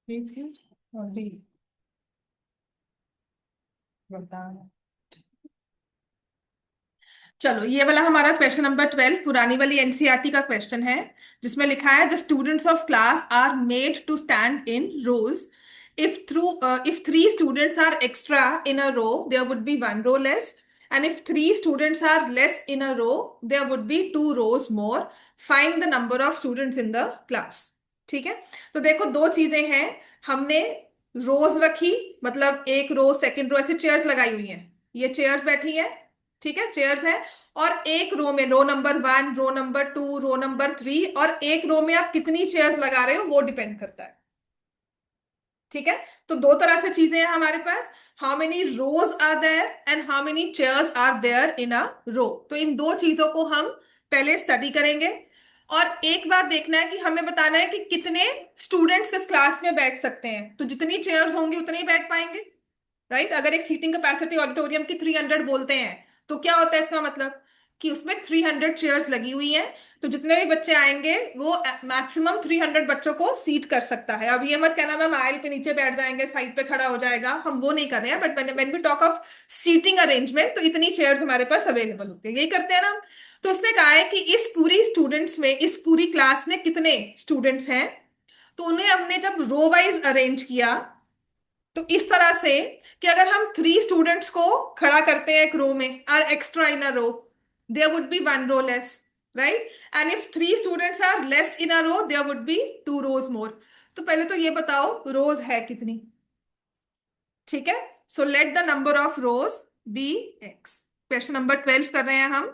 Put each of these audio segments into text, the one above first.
B थी और B बता। चलो ये वाला हमारा क्वेश्चन नंबर 12 पुरानी वाली एनसीईआरटी का क्वेश्चन है, जिसमें लिखा है the students of class are made to stand in rows if three students are extra in a row there would be one row less, and if three students are less in a row there would be two rows more. Find the number of students in the class. ठीक है, तो देखो दो चीजें हैं। हमने रोज रखी, मतलब एक रो सेकंड रो ऐसे चेयर्स लगाई हुई हैं, ये चेयर्स बैठी हैं, ठीक है चेयर्स हैं। और एक रो में row number 1, row number 2, row number 3, और एक रो में आप कितनी चेयर्स लगा रहे हो वो डिपेंड करता है। ठीक है, तो दो तरह से चीजें हैं हमारे पास, how many rows are there and how many chairs are there in a row. तो इन दो चीजों को हम पहले स्टडी करेंगे। और एक बात देखना है कि हमें बताना है कि कितने स्टूडेंट्स किस क्लास में बैठ सकते हैं, तो जितनी चेयर्स होंगी उतने ही बैठ पाएंगे, राइट। अगर एक सीटिंग कैपेसिटी ऑडिटोरियम की 300 बोलते हैं, तो क्या होता है इसका मतलब कि उसमें 300 चेयर्स लगी हुई हैं, तो जितने भी बच्चे आएंगे वो मैक्सिमम 300 बच्चों को सीट कर सकता है। अब ये मत कहना मैम आयल पे नीचे बैठ जाएंगे, साइड पे खड़ा हो जाएगा, हम वो नहीं कर रहे हैं, but when we talk of seating arrangement तो इतनी चेयर्स हमारे पास अवेलेबल होती है, यही करते हैं ना हम। तो उसने कहा है कि इस पूरी स्टूडेंट्स में, इस पूरी क्लास में कितने स्टूडेंट्स हैं, तो उन्हें हमने जब रो वाइज अरेंज किया तो इस तरह से कि अगर हम 3 स्टूडेंट्स को खड़ा करते हैं एक रो में, are extra in a row, there would be one row less, right. And if 3 students are less in a row there would be 2 rows more. तो पहले तो ये बताओ रोज है कितनी। ठीक है, so let the number of rows be x. Question number 12 कर रहे हैं हम।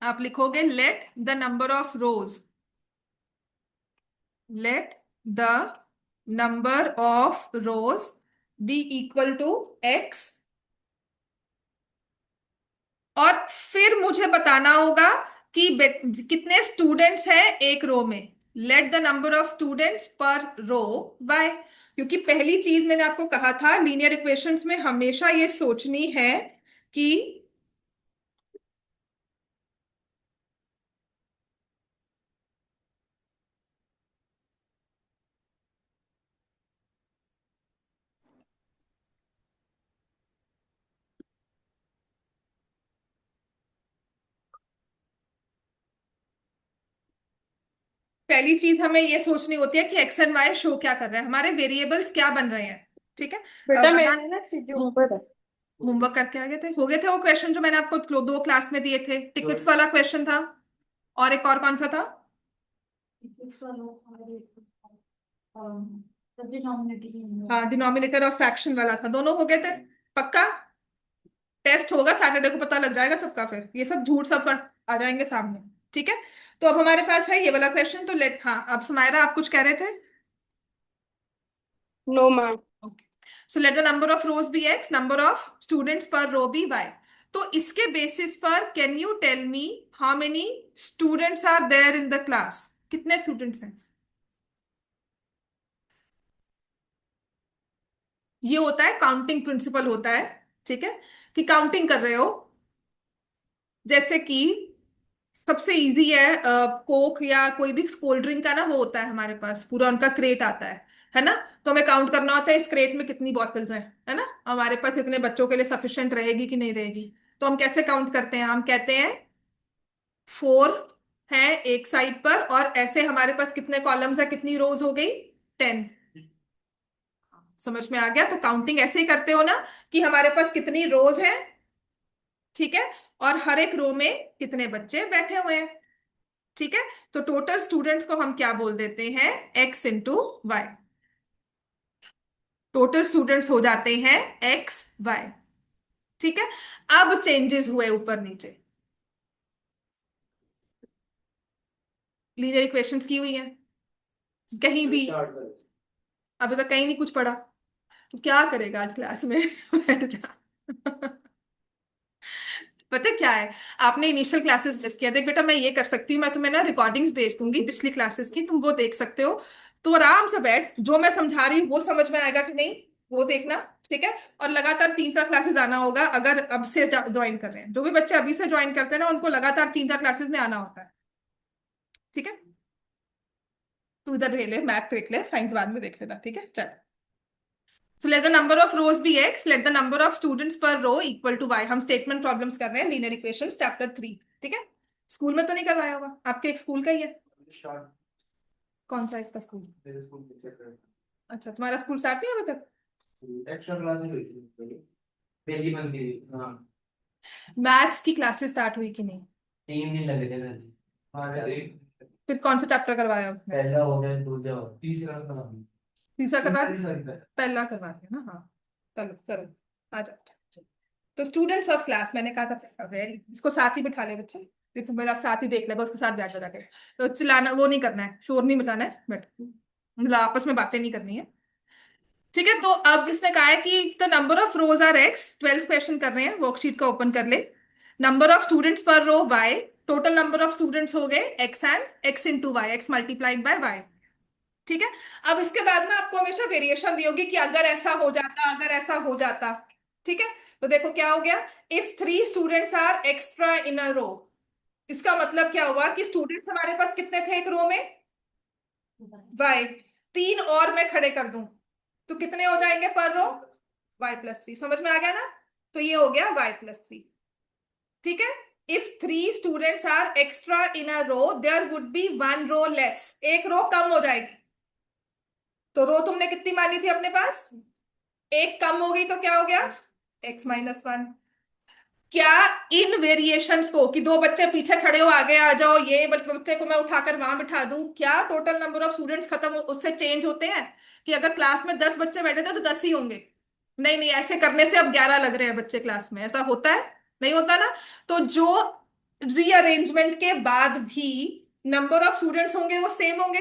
आप लिखोगे let the number of rows, let the number of rows be equal to x. और फिर मुझे बताना होगा कि कितने स्टूडेंट्स हैं एक रो में। Late the number of students per row bye, क्योंकि पहली चीज मैंने आपको कहा था लीनियर इक्वेशंस में हमेशा ये सोचनी है कि पहली चीज हमें ये सोचनी होती है कि एक्स एंड वाई शो क्या कर रहे हैं, हमारे वेरिएबल्स क्या बन रहे हैं। ठीक है, बेटा बता। मेरे ना सीधे ऊपर है। होमवर्क करके आ गए थे, हो गए थे वो क्वेश्चन जो मैंने आपको दो क्लास में दिए थे, टिकट्स वाला क्वेश्चन था, और एक और कौन सा था। हाँ डिनोमिनेटर और फ्रैक्शन वाला था, दोनों हो गए थे। पक्का टेस्ट होगा सैटरडे को, पता लग जाएगा सबका, फिर ये सब झूठ सब आ जाएंगे सामने। ठीक है, तो अब हमारे पास है ये वाला क्वेश्चन, तो लेट, हाँ अब समायरा आप कुछ कह रहे थे। No ma'am. Okay, so let the number of rows be x, number of students per row be y. तो इसके बेसिस पर can you tell me how many students are there in the class, कितने students हैं। ये होता है counting principal होता है। ठीक है, कि काउंटिंग कर रहे हो, जैसे कि सबसे इजी है कोक या कोई भी कोल्ड ड्रिंक का ना वो होता है हमारे पास, पूरा उनका क्रेट आता है ना। तो हमें काउंट करना होता है इस क्रेट में कितनी बॉटल्स हैं, है ना, हमारे पास इतने बच्चों के लिए सफिशिएंट रहेगी कि नहीं रहेगी। तो हम कैसे काउंट करते हैं, हम कहते हैं 4 है एक साइड पर, और ऐसे हमारे पास कितने कॉलम्स है, कितनी रोज हो गई, 10। समझ में आ गया, तो काउंटिंग ऐसे ही करते हो ना कि हमारे पास कितनी रोज है, ठीक है, और हर एक रो में कितने बच्चे बैठे हुए हैं। ठीक है, तो टोटल स्टूडेंट्स को हम क्या बोल देते हैं, x into y. Total students हो जाते हैं एक्स वाई। ठीक है, अब चेंजेस हुए ऊपर नीचे, लीनियर इक्वेशंस की हुई हैं कहीं भी, अभी तक कहीं नहीं कुछ पढ़ा, तो क्या करेगा आज क्लास में बैठ जा पता क्या है, आपने इनिशियल क्लासेस मिस किया, देख बेटा मैं ये कर सकती हूँ, मैं तुम्हें ना रिकॉर्डिंग्स भेज दूंगी पिछली क्लासेस की, तुम वो देख सकते हो। तो आराम से बैठ, जो मैं समझा रही हूँ वो समझ में आएगा कि नहीं वो देखना। ठीक है, और लगातार 3-4 क्लासेस आना होगा, अगर अब से ज्वाइन कर रहे हैं, जो भी बच्चे अभी से ज्वाइन करते हैं ना उनको लगातार 3-4 क्लासेस में आना होता है। ठीक है, तू इधर देख ले, मैथ देख ले, साइंस बाद में देख लेना, ठीक है चल। So let the number of rows be x, let the number of students per row equal to y. हम स्टेटमेंट प्रॉब्लम्स कर रहे हैं, लीनियर इक्वेशंस चैप्टर 3, ठीक है। स्कूल में तो नहीं करवाया होगा, आपके एक स्कूल का ही है। कौन सा है इसका स्कूल? अच्छा, तुम्हारा स्कूल स्टार्ट नहीं अभी तक? एक्स्ट्रा क्लासेस हुई थी, पहली बनती थी। हाँ, मैथ्स की क्लासेस स्टार्ट हुई कि नहीं? 3 दिन लगे थे ना। हाँ, फिर कौन सा चैप्टर करवाया उसने? पहला हो गया, दूसरा हो गया, तीसरा का तीसरा करवा दिया? तीसरा पहला करवा दिया ना, हाँ। चलो करो, आ जाओ। तो स्टूडेंट्स ऑफ क्लास, मैंने कहा था वेरी, इसको साथ ही बिठा ले बच्चे, ये तुम मेरा साथ ही देख लेगा, उसके साथ बैठ जाके। तो चिल्लाना वो नहीं करना है, शोर नहीं मचाना है, बैठ मतलब आपस में बातें नहीं करनी है, ठीक है। तो अब इसने कहा है कि the number of rows are x, 12th question कर रहे हैं, वर्कशीट का ओपन कर ले। Number of students per row Y, total number of students हो गए X and X into Y, X multiplied by Y, ठीक है। अब इसके बाद में आपको हमेशा वेरिएशन दी होगी कि अगर ऐसा हो जाता, अगर ऐसा हो जाता, ठीक है। तो देखो क्या हो गया, if 3 students are extra in a रो, इसका मतलब क्या हुआ कि स्टूडेंट्स हमारे पास कितने थे एक रो में? वाई। 3 और मैं खड़े कर दूं तो कितने हो जाएंगे पर रो? y+3। समझ में आ गया ना? तो ये हो गया y+3, ठीक है। If 3 students are extra in a row there would be 1 row less, एक रो कम हो जाएगी। तो रो तुमने कितनी मानी थी अपने पास? एक कम हो गई तो क्या हो गया? x-1। क्या इन वेरिएशंस को, कि दो बच्चे पीछे खड़े हो आगे आ जाओ, ये बच्चे को मैं उठाकर वहां बिठा दूं, क्या टोटल नंबर ऑफ स्टूडेंट्स खत्म उससे चेंज होते हैं? कि अगर क्लास में 10 बच्चे बैठे थे तो 10 ही होंगे? नहीं नहीं, ऐसे करने से अब 11 लग रहे हैं बच्चे क्लास में, ऐसा होता है? नहीं होता ना। तो जो रीअरेंजमेंट के बाद भी नंबर ऑफ स्टूडेंट्स होंगे वो सेम होंगे।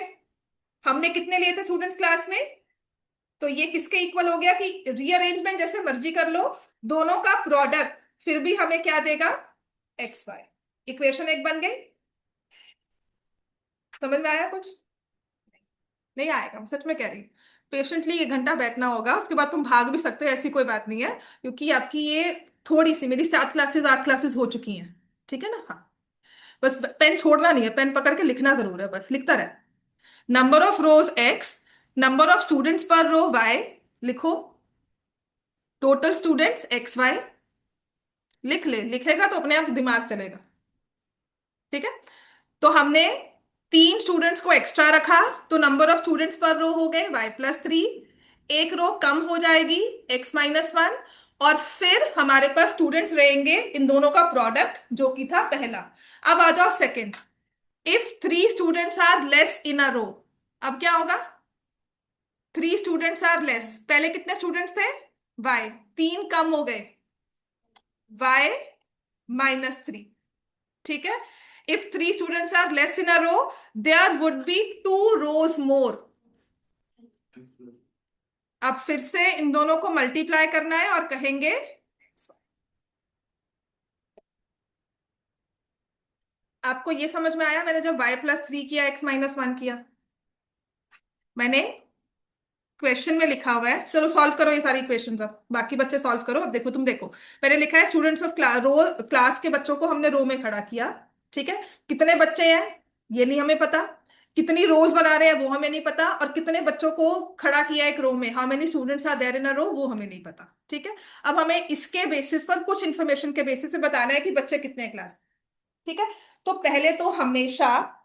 हमने कितने लिए थे स्टूडेंट्स क्लास में? तो ये किसके इक्वल हो गया कि रीअरेंजमेंट जैसे मर्जी कर लो, दोनों का प्रोडक्ट फिर भी हमें क्या देगा? XY। इक्वेशन एक बन गई। समझ में आया कुछ? नहीं आएगा, मैं सच में कह रही हूँ। पेशेंटली 1 घंटा बैठना होगा, उसके बाद तुम भाग भी सकते हो, ऐसी कोई बात नहीं है, क्योंकि आपकी ये थोड़ी सी, मेरी 7 क्लासेस 8 क्लासेस हो चुकी हैं, ठीक है ना। हाँ, बस पेन छोड़ना नहीं है, पेन पकड़ के लिखना जरूर है, बस लिखता रहे। Number of rose x, number of students per row Y, लिखो। टोटल स्टूडेंट्स XY, लिख ले, लिखेगा तो अपने आप दिमाग चलेगा, ठीक है। तो हमने 3 स्टूडेंट्स को एक्स्ट्रा रखा, तो नंबर ऑफ स्टूडेंट्स पर रो हो गए y+3, एक रो कम हो जाएगी x-1, और फिर हमारे पास स्टूडेंट्स रहेंगे इन दोनों का प्रोडक्ट जो कि था पहला। अब आ जाओ second, if 3 students are less in a row, अब क्या होगा? 3 स्टूडेंट्स आर लेस, पहले कितने स्टूडेंट्स थे? y, 3 कम हो गए y-3, ठीक है। If 3 students are less in a row there would be 2 rows more. अब फिर से इन दोनों को मल्टीप्लाई करना है और कहेंगे, आपको ये समझ में आया मैंने जब y+3 किया, x-1 किया? मैंने क्वेश्चन में लिखा हुआ है, चलो सॉल्व करो ये सारी क्वेश्चंस, अब बाकी बच्चे सॉल्व करो। अब देखो, तुम देखो, मैंने लिखा है स्टूडेंट्स ऑफ क्लास के बच्चों को हमने रो में खड़ा किया, ठीक है। कितने बच्चे हैं ये नहीं हमें पता, कितनी रोज बना रहे हैं वो हमें नहीं पता, और कितने बच्चों को खड़ा किया एक रो में, how many students are there in a row, वो हमें नहीं पता, ठीक है। अब हमें इसके बेसिस पर, कुछ इंफॉर्मेशन के बेसिस पे बताना है कि बच्चे कितने हैं क्लास, ठीक है। तो पहले तो हमेशा,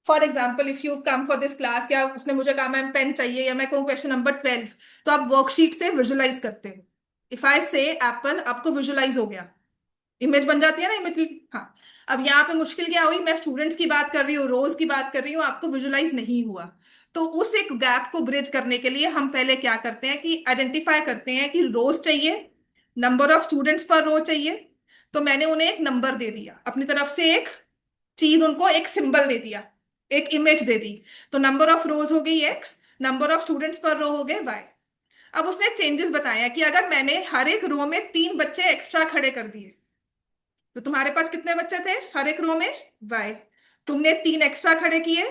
for example if you come for this class, क्या उसने मुझे कहा मैम पेन चाहिए, या मैं कहूँ क्वेश्चन नंबर 12, तो आप वर्कशीट से विजुलाइज करते हो। इफ आई से एप्पल, आपको विजुलाइज हो गया, इमेज बन जाती है ना, इमेज। हाँ। अब यहाँ पे मुश्किल क्या हुई, मैं स्टूडेंट्स की बात कर रही हूँ, रोज की बात कर रही हूँ, आपको विजुलाइज नहीं हुआ। तो उस एक गैप को ब्रिज करने के लिए हम पहले क्या करते हैं कि आइडेंटिफाई करते हैं कि रोज चाहिए, नंबर ऑफ स्टूडेंट्स पर रो चाहिए। तो मैंने उन्हें एक नंबर दे दिया अपनी तरफ से, एक चीज उनको, एक सिंबल दे दिया, एक इमेज दे दी। तो नंबर ऑफ रोज हो गई x, number of students per रो हो गए y। अब उसने चेंजेस बताया कि अगर मैंने हर एक रो में 3 बच्चे एक्स्ट्रा खड़े कर दिए, तो तुम्हारे पास कितने बच्चे थे हर एक रो में? y। तुमने 3 एक्स्ट्रा खड़े किए,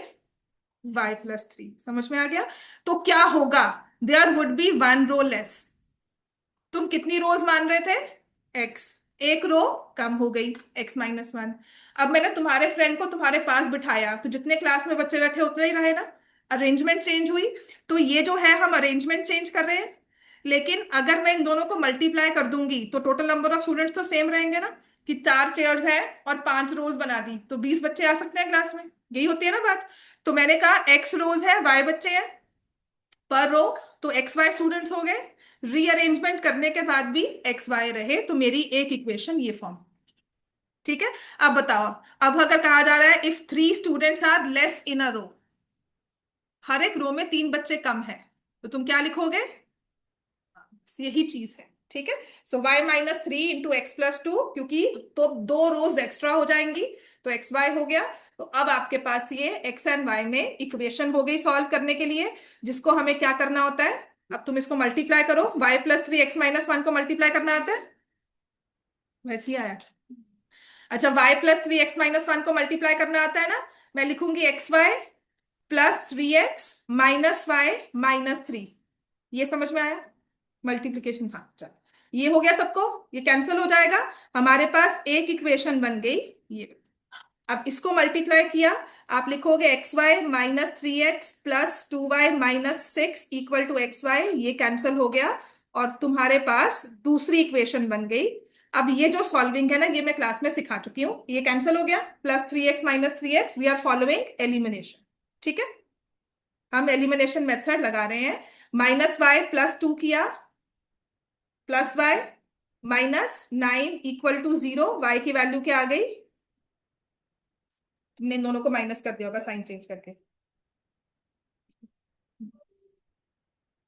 y+3। समझ में आ गया? तो क्या होगा? There would be 1 row less. तुम कितनी रोज मान रहे थे? x, एक रो कम हो गई x-1। अब मैंने तुम्हारे फ्रेंड को तुम्हारे पास बिठाया, तो जितने क्लास में बच्चे बैठे उतने ही रहे ना। अरेंजमेंट चेंज हुई। तो ये जो है हम अरेंजमेंट चेंज कर रहे हैं, लेकिन अगर मैं इन दोनों को मल्टीप्लाई कर दूंगी तो टोटल नंबर ऑफ स्टूडेंट्स तो सेम रहेंगे ना, कि 4 चेयर्स है और 5 रोज बना दी तो 20 बच्चे आ सकते हैं क्लास में। यही होती है ना बात। तो मैंने कहा X रोज है, Y बच्चे हैं पर रो, तो XY स्टूडेंट्स हो गए। रीअरेंजमेंट करने के बाद भी XY रहे, तो मेरी एक इक्वेशन ये फॉर्म। ठीक है। अब बताओ, अब अगर कहा जा रहा है if 3 students are less in a row, हर एक रो में 3 बच्चे कम है, तो तुम क्या लिखोगे? यही चीज है। ठीक है। सो y-3 × x+2, क्योंकि तो 2 रोज एक्स्ट्रा हो जाएंगी, तो XY हो गया। तो अब आपके पास ये x एंड y में इक्वेशन हो गई सॉल्व करने के लिए, जिसको हमें क्या करना होता है? अब तुम इसको मल्टीप्लाई करो, y+3x-1 को मल्टीप्लाई करना आता है, वैसे ही आया। अच्छा, y+3x-1 को मल्टीप्लाई करना आता है ना, मैं लिखूंगी xy+3x-y-3। ये समझ में आया? मल्टीप्लीकेशन, हाँ चल, ये हो गया सबको, ये कैंसिल हो जाएगा, हमारे पास एक इक्वेशन बन गई ये। अब इसको मल्टीप्लाई किया, आप लिखोगे xy-3x+2y-6 = xy, ये कैंसिल हो गया और तुम्हारे पास दूसरी इक्वेशन बन गई। अब ये जो सॉल्विंग है ना, ये मैं क्लास में सिखा चुकी हूँ, ये कैंसिल हो गया, +3x-3x, we are following elimination. ठीक है, हम एलिमिनेशन मेथड लगा रहे हैं। -y+2 किया, +y -9 = 0, y की वैल्यू क्या आ गई? तुमने इन दोनों को माइनस कर दिया होगा साइन चेंज करके।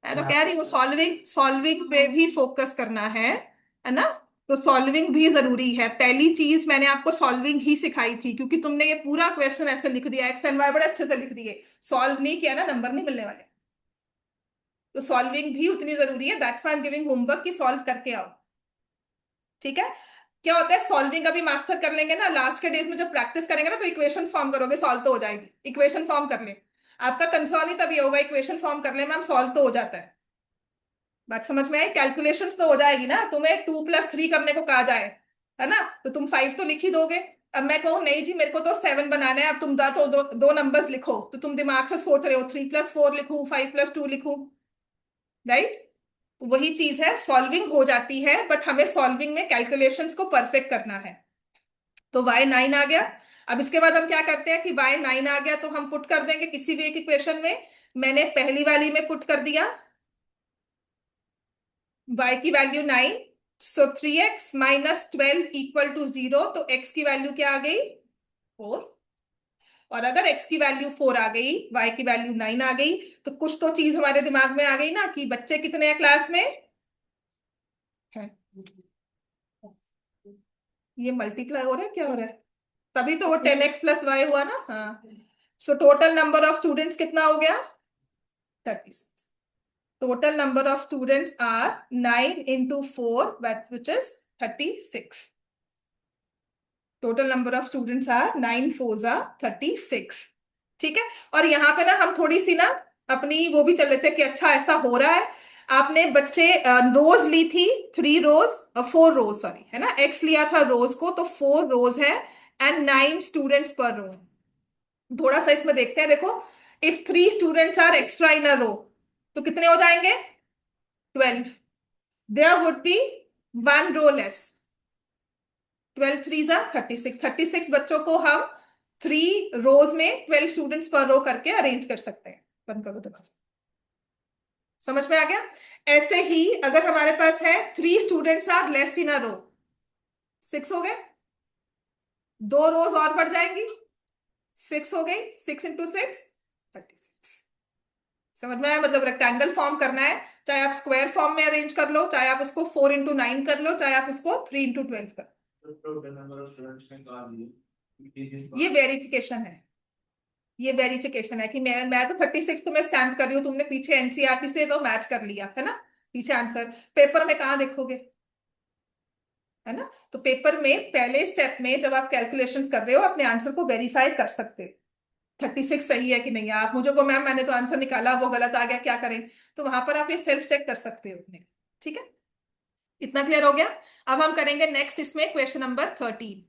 मैं तो यहाँ कह पे रही हूँ सॉल्विंग सॉल्विंग पे भी फोकस करना है ना? तो सॉल्विंग भी जरूरी है। पहली चीज मैंने आपको सॉल्विंग ही सिखाई थी, क्योंकि तुमने ये पूरा क्वेश्चन ऐसे लिख दिया, एक्स एंड वाई बड़े अच्छे से लिख दिए, सॉल्व नहीं किया ना, नंबर नहीं मिलने वाले। तो सॉल्विंग भी उतनी जरूरी है, that's why I am giving homework कि सॉल्व करके आओ। ठीक है। क्या होता है, सॉल्विंग अभी मास्टर कर लेंगे ना, लास्ट के डेज में जब प्रैक्टिस करेंगे ना, तो इक्वेशन फॉर्म करोगे, सॉल्व तो हो जाएगी। इक्वेशन फॉर्म कर ले, आपका कंसर्न ही तभी होगा, इक्वेशन फॉर्म कर ले मैम, सॉल्व तो हो जाता है। बात समझ में आई? कैलकुलेशंस तो हो जाएगी ना, तुम्हें 2+3 करने को कहा जाए, है ना, तो तुम 5 तो लिख ही दोगे। अब मैं कहूँ नहीं जी मेरे को तो 7 बनाना है, अब तुम तो दो नंबर्स लिखो, तो तुम दिमाग से सोच रहे हो 3+4 लिखूं, 5+2 लिखूं, राइट? वही चीज है, सॉल्विंग हो जाती है, बट हमें सॉल्विंग में कैलकुलेशंस को परफेक्ट करना है। तो y9 आ गया। अब इसके बाद हम क्या करते हैं कि y9 आ गया तो हम पुट कर देंगे किसी भी एक इक्वेशन में। मैंने पहली वाली में पुट कर दिया y की वैल्यू 9, सो 3x-12 = 0, तो x की वैल्यू क्या आ गई? 4। और अगर x की वैल्यू 4 आ गई, y की वैल्यू 9 आ गई, तो कुछ तो चीज हमारे दिमाग में आ गई ना, कि बच्चे कितने हैं क्लास में है। ये मल्टीप्लाई हो रहा है, क्या हो रहा है? तभी तो वो 10x+y हुआ ना, हाँ। So total number of students कितना हो गया? 36। Total number of students are 9 × 4, which is 36। Total number of students are 9 4 = 36। ठीक है। और यहाँ पे ना हम थोड़ी सी ना अपनी वो भी चल लेते हैं कि अच्छा ऐसा हो रहा है। आपने बच्चे रोज ली थी, 3 रोज, 4 रोज सॉरी, है ना, एक्स लिया था रोज को, तो 4 रोज है एंड 9 स्टूडेंट्स पर रो। थोड़ा सा इसमें देखते हैं, देखो, if 3 students are extra in a row, तो कितने हो जाएंगे? 12। There would be 1 row less. 12 3 = 36, 36 बच्चों को हम 3 रोज में 12 स्टूडेंट्स पर रो करके अरेंज कर सकते हैं। बंद करो दरवाजा। समझ में आ गया? ऐसे ही अगर हमारे पास है 3 students are less in a रो, 6 हो गए, 2 रोज और बढ़ जाएंगी, 6 हो गई, 6 × 6 = 36। समझ में आया? मतलब रेक्टेंगल फॉर्म करना है, चाहे आप स्क्वायर फॉर्म में अरेंज कर लो, चाहे आप उसको 4 × 9 कर लो, चाहे आप उसको 3 × 12 कर टोटल नंबर ऑफ स्टूडेंट्स ने कहा लो। ये वेरिफिकेशन है, ये वेरिफिकेशन है कि मैं तो 36 तुम्हें स्टैंड कर रही हूँ, तुमने पीछे एनसीईआरटी से तो मैच कर लिया है ना, पीछे आंसर पेपर में कहाँ देखोगे, है ना? तो पेपर में पहले स्टेप में जब आप कैलकुलेशंस कर रहे हो, अपने आंसर को वेरीफाई कर सकते हो, 36 सही है कि नहीं है। आप मुझे को मैम मैंने तो आंसर निकाला, वो गलत आ गया, क्या करें? तो वहां पर आप ये सेल्फ चेक कर सकते हो अपने। ठीक है, इतना क्लियर हो गया? अब हम करेंगे नेक्स्ट इसमें क्वेश्चन नंबर 13।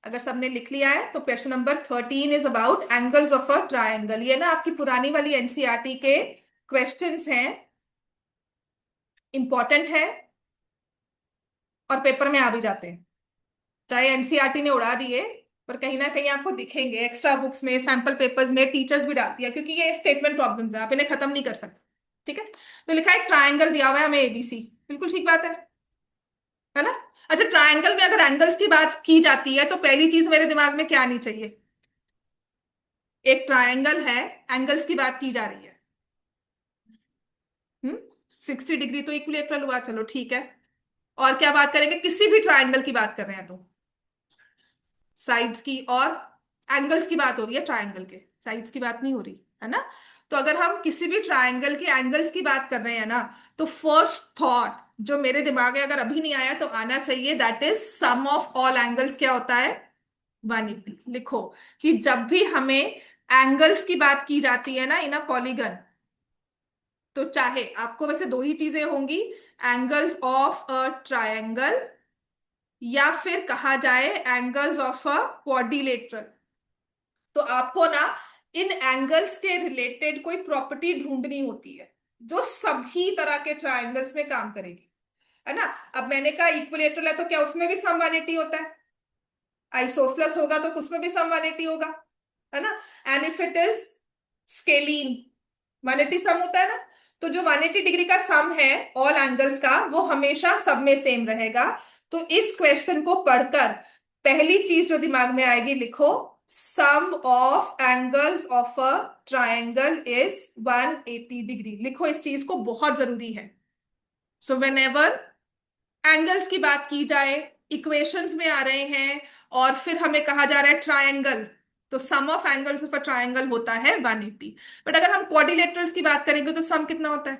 अगर सबने लिख लिया है तो question number 13 is about angles of a triangle. ये ना आपकी पुरानी वाली एनसीईआरटी के क्वेश्चंस हैं, इंपॉर्टेंट है और पेपर में आ भी जाते हैं। चाहे एनसीईआरटी ने उड़ा दिए, पर कहीं ना कहीं आपको दिखेंगे एक्स्ट्रा बुक्स में, सैंपल पेपर्स में टीचर्स भी डालती है, क्योंकि ये स्टेटमेंट प्रॉब्लम्स है, आप इन्हें खत्म नहीं कर सकते। ठीक है, तो लिखा है ट्रायंगल दिया हुआ है हमें एबीसी, बिल्कुल ठीक बात है ना। अच्छा, ट्रायंगल में अगर एंगल्स की बात की जाती है तो पहली चीज मेरे दिमाग में क्या आनी चाहिए? एक ट्रायंगल है, एंगल्स की बात की जा रही है। 60 डिग्री तो इक्विलेटरल हुआ, चलो ठीक है। और क्या बात करेंगे? किसी भी ट्रायंगल की बात कर रहे हैं तो साइड्स की और एंगल्स की बात हो रही है, ट्रायंगल के साइड्स की बात नहीं हो रही है ना। तो अगर हम किसी भी ट्रायंगल के एंगल्स की बात कर रहे हैं ना, तो फर्स्ट थॉट जो मेरे दिमाग में अगर अभी नहीं आया तो आना चाहिए, that is sum of all angles क्या होता है? 180। लिखो कि जब भी हमें एंगल्स की बात की जाती है ना इन अ पॉलीगन, तो चाहे आपको वैसे दो ही चीजें होंगी, एंगल्स ऑफ अ ट्रायंगल या फिर कहा जाए एंगल्स ऑफ अ क्वाड्रिलेटरल। तो आपको ना इन एंगल्स के रिलेटेड कोई प्रॉपर्टी ढूंढनी होती है जो सभी तरह के ट्रायंगल्स में काम करेगी, है ना। अब मैंने कहा इक्विलेटरल है तो क्या उसमें भी सम 180 होता है? आइसोसलेस होगा तो उसमें भी सम 180 होगा, है ना। And if it is scalene, 180 सम होता है ना। तो जो 180 डिग्री का सम है ऑल एंगल्स का, वो हमेशा सब में सेम रहेगा। तो इस क्वेश्चन को पढ़कर पहली चीज जो दिमाग में आएगी, लिखो sum of angles of a triangle is 180 degree. लिखो, इस चीज को बहुत जरूरी है। सो वेन एवर एंगल्स की बात की जाए, इक्वेशंस में आ रहे हैं और फिर हमें कहा जा रहा है ट्रायंगल, तो sum of angles of a triangle होता है 180। बट अगर हम क्वाड्रिलेटरल्स की बात करेंगे तो सम कितना होता है?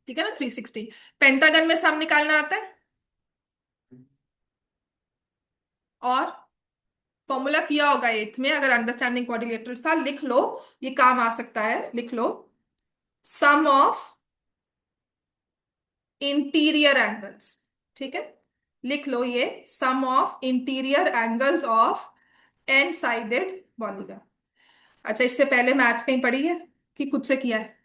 ठीक है ना, 360। पेंटागन में सम निकालना आता है, और फॉर्मूला किया होगा एट्थ में, अगर अंडरस्टैंडिंग क्वाड्रिलेटरल्स था, लिख लो, ये काम आ सकता है, लिख लो सम ऑफ इंटीरियर एंगल्स। ठीक है, लिख लो ये sum of interior angles of N sided polygon. अच्छा, इससे पहले मैथ्स कहीं पढ़ी है कि खुद से किया है?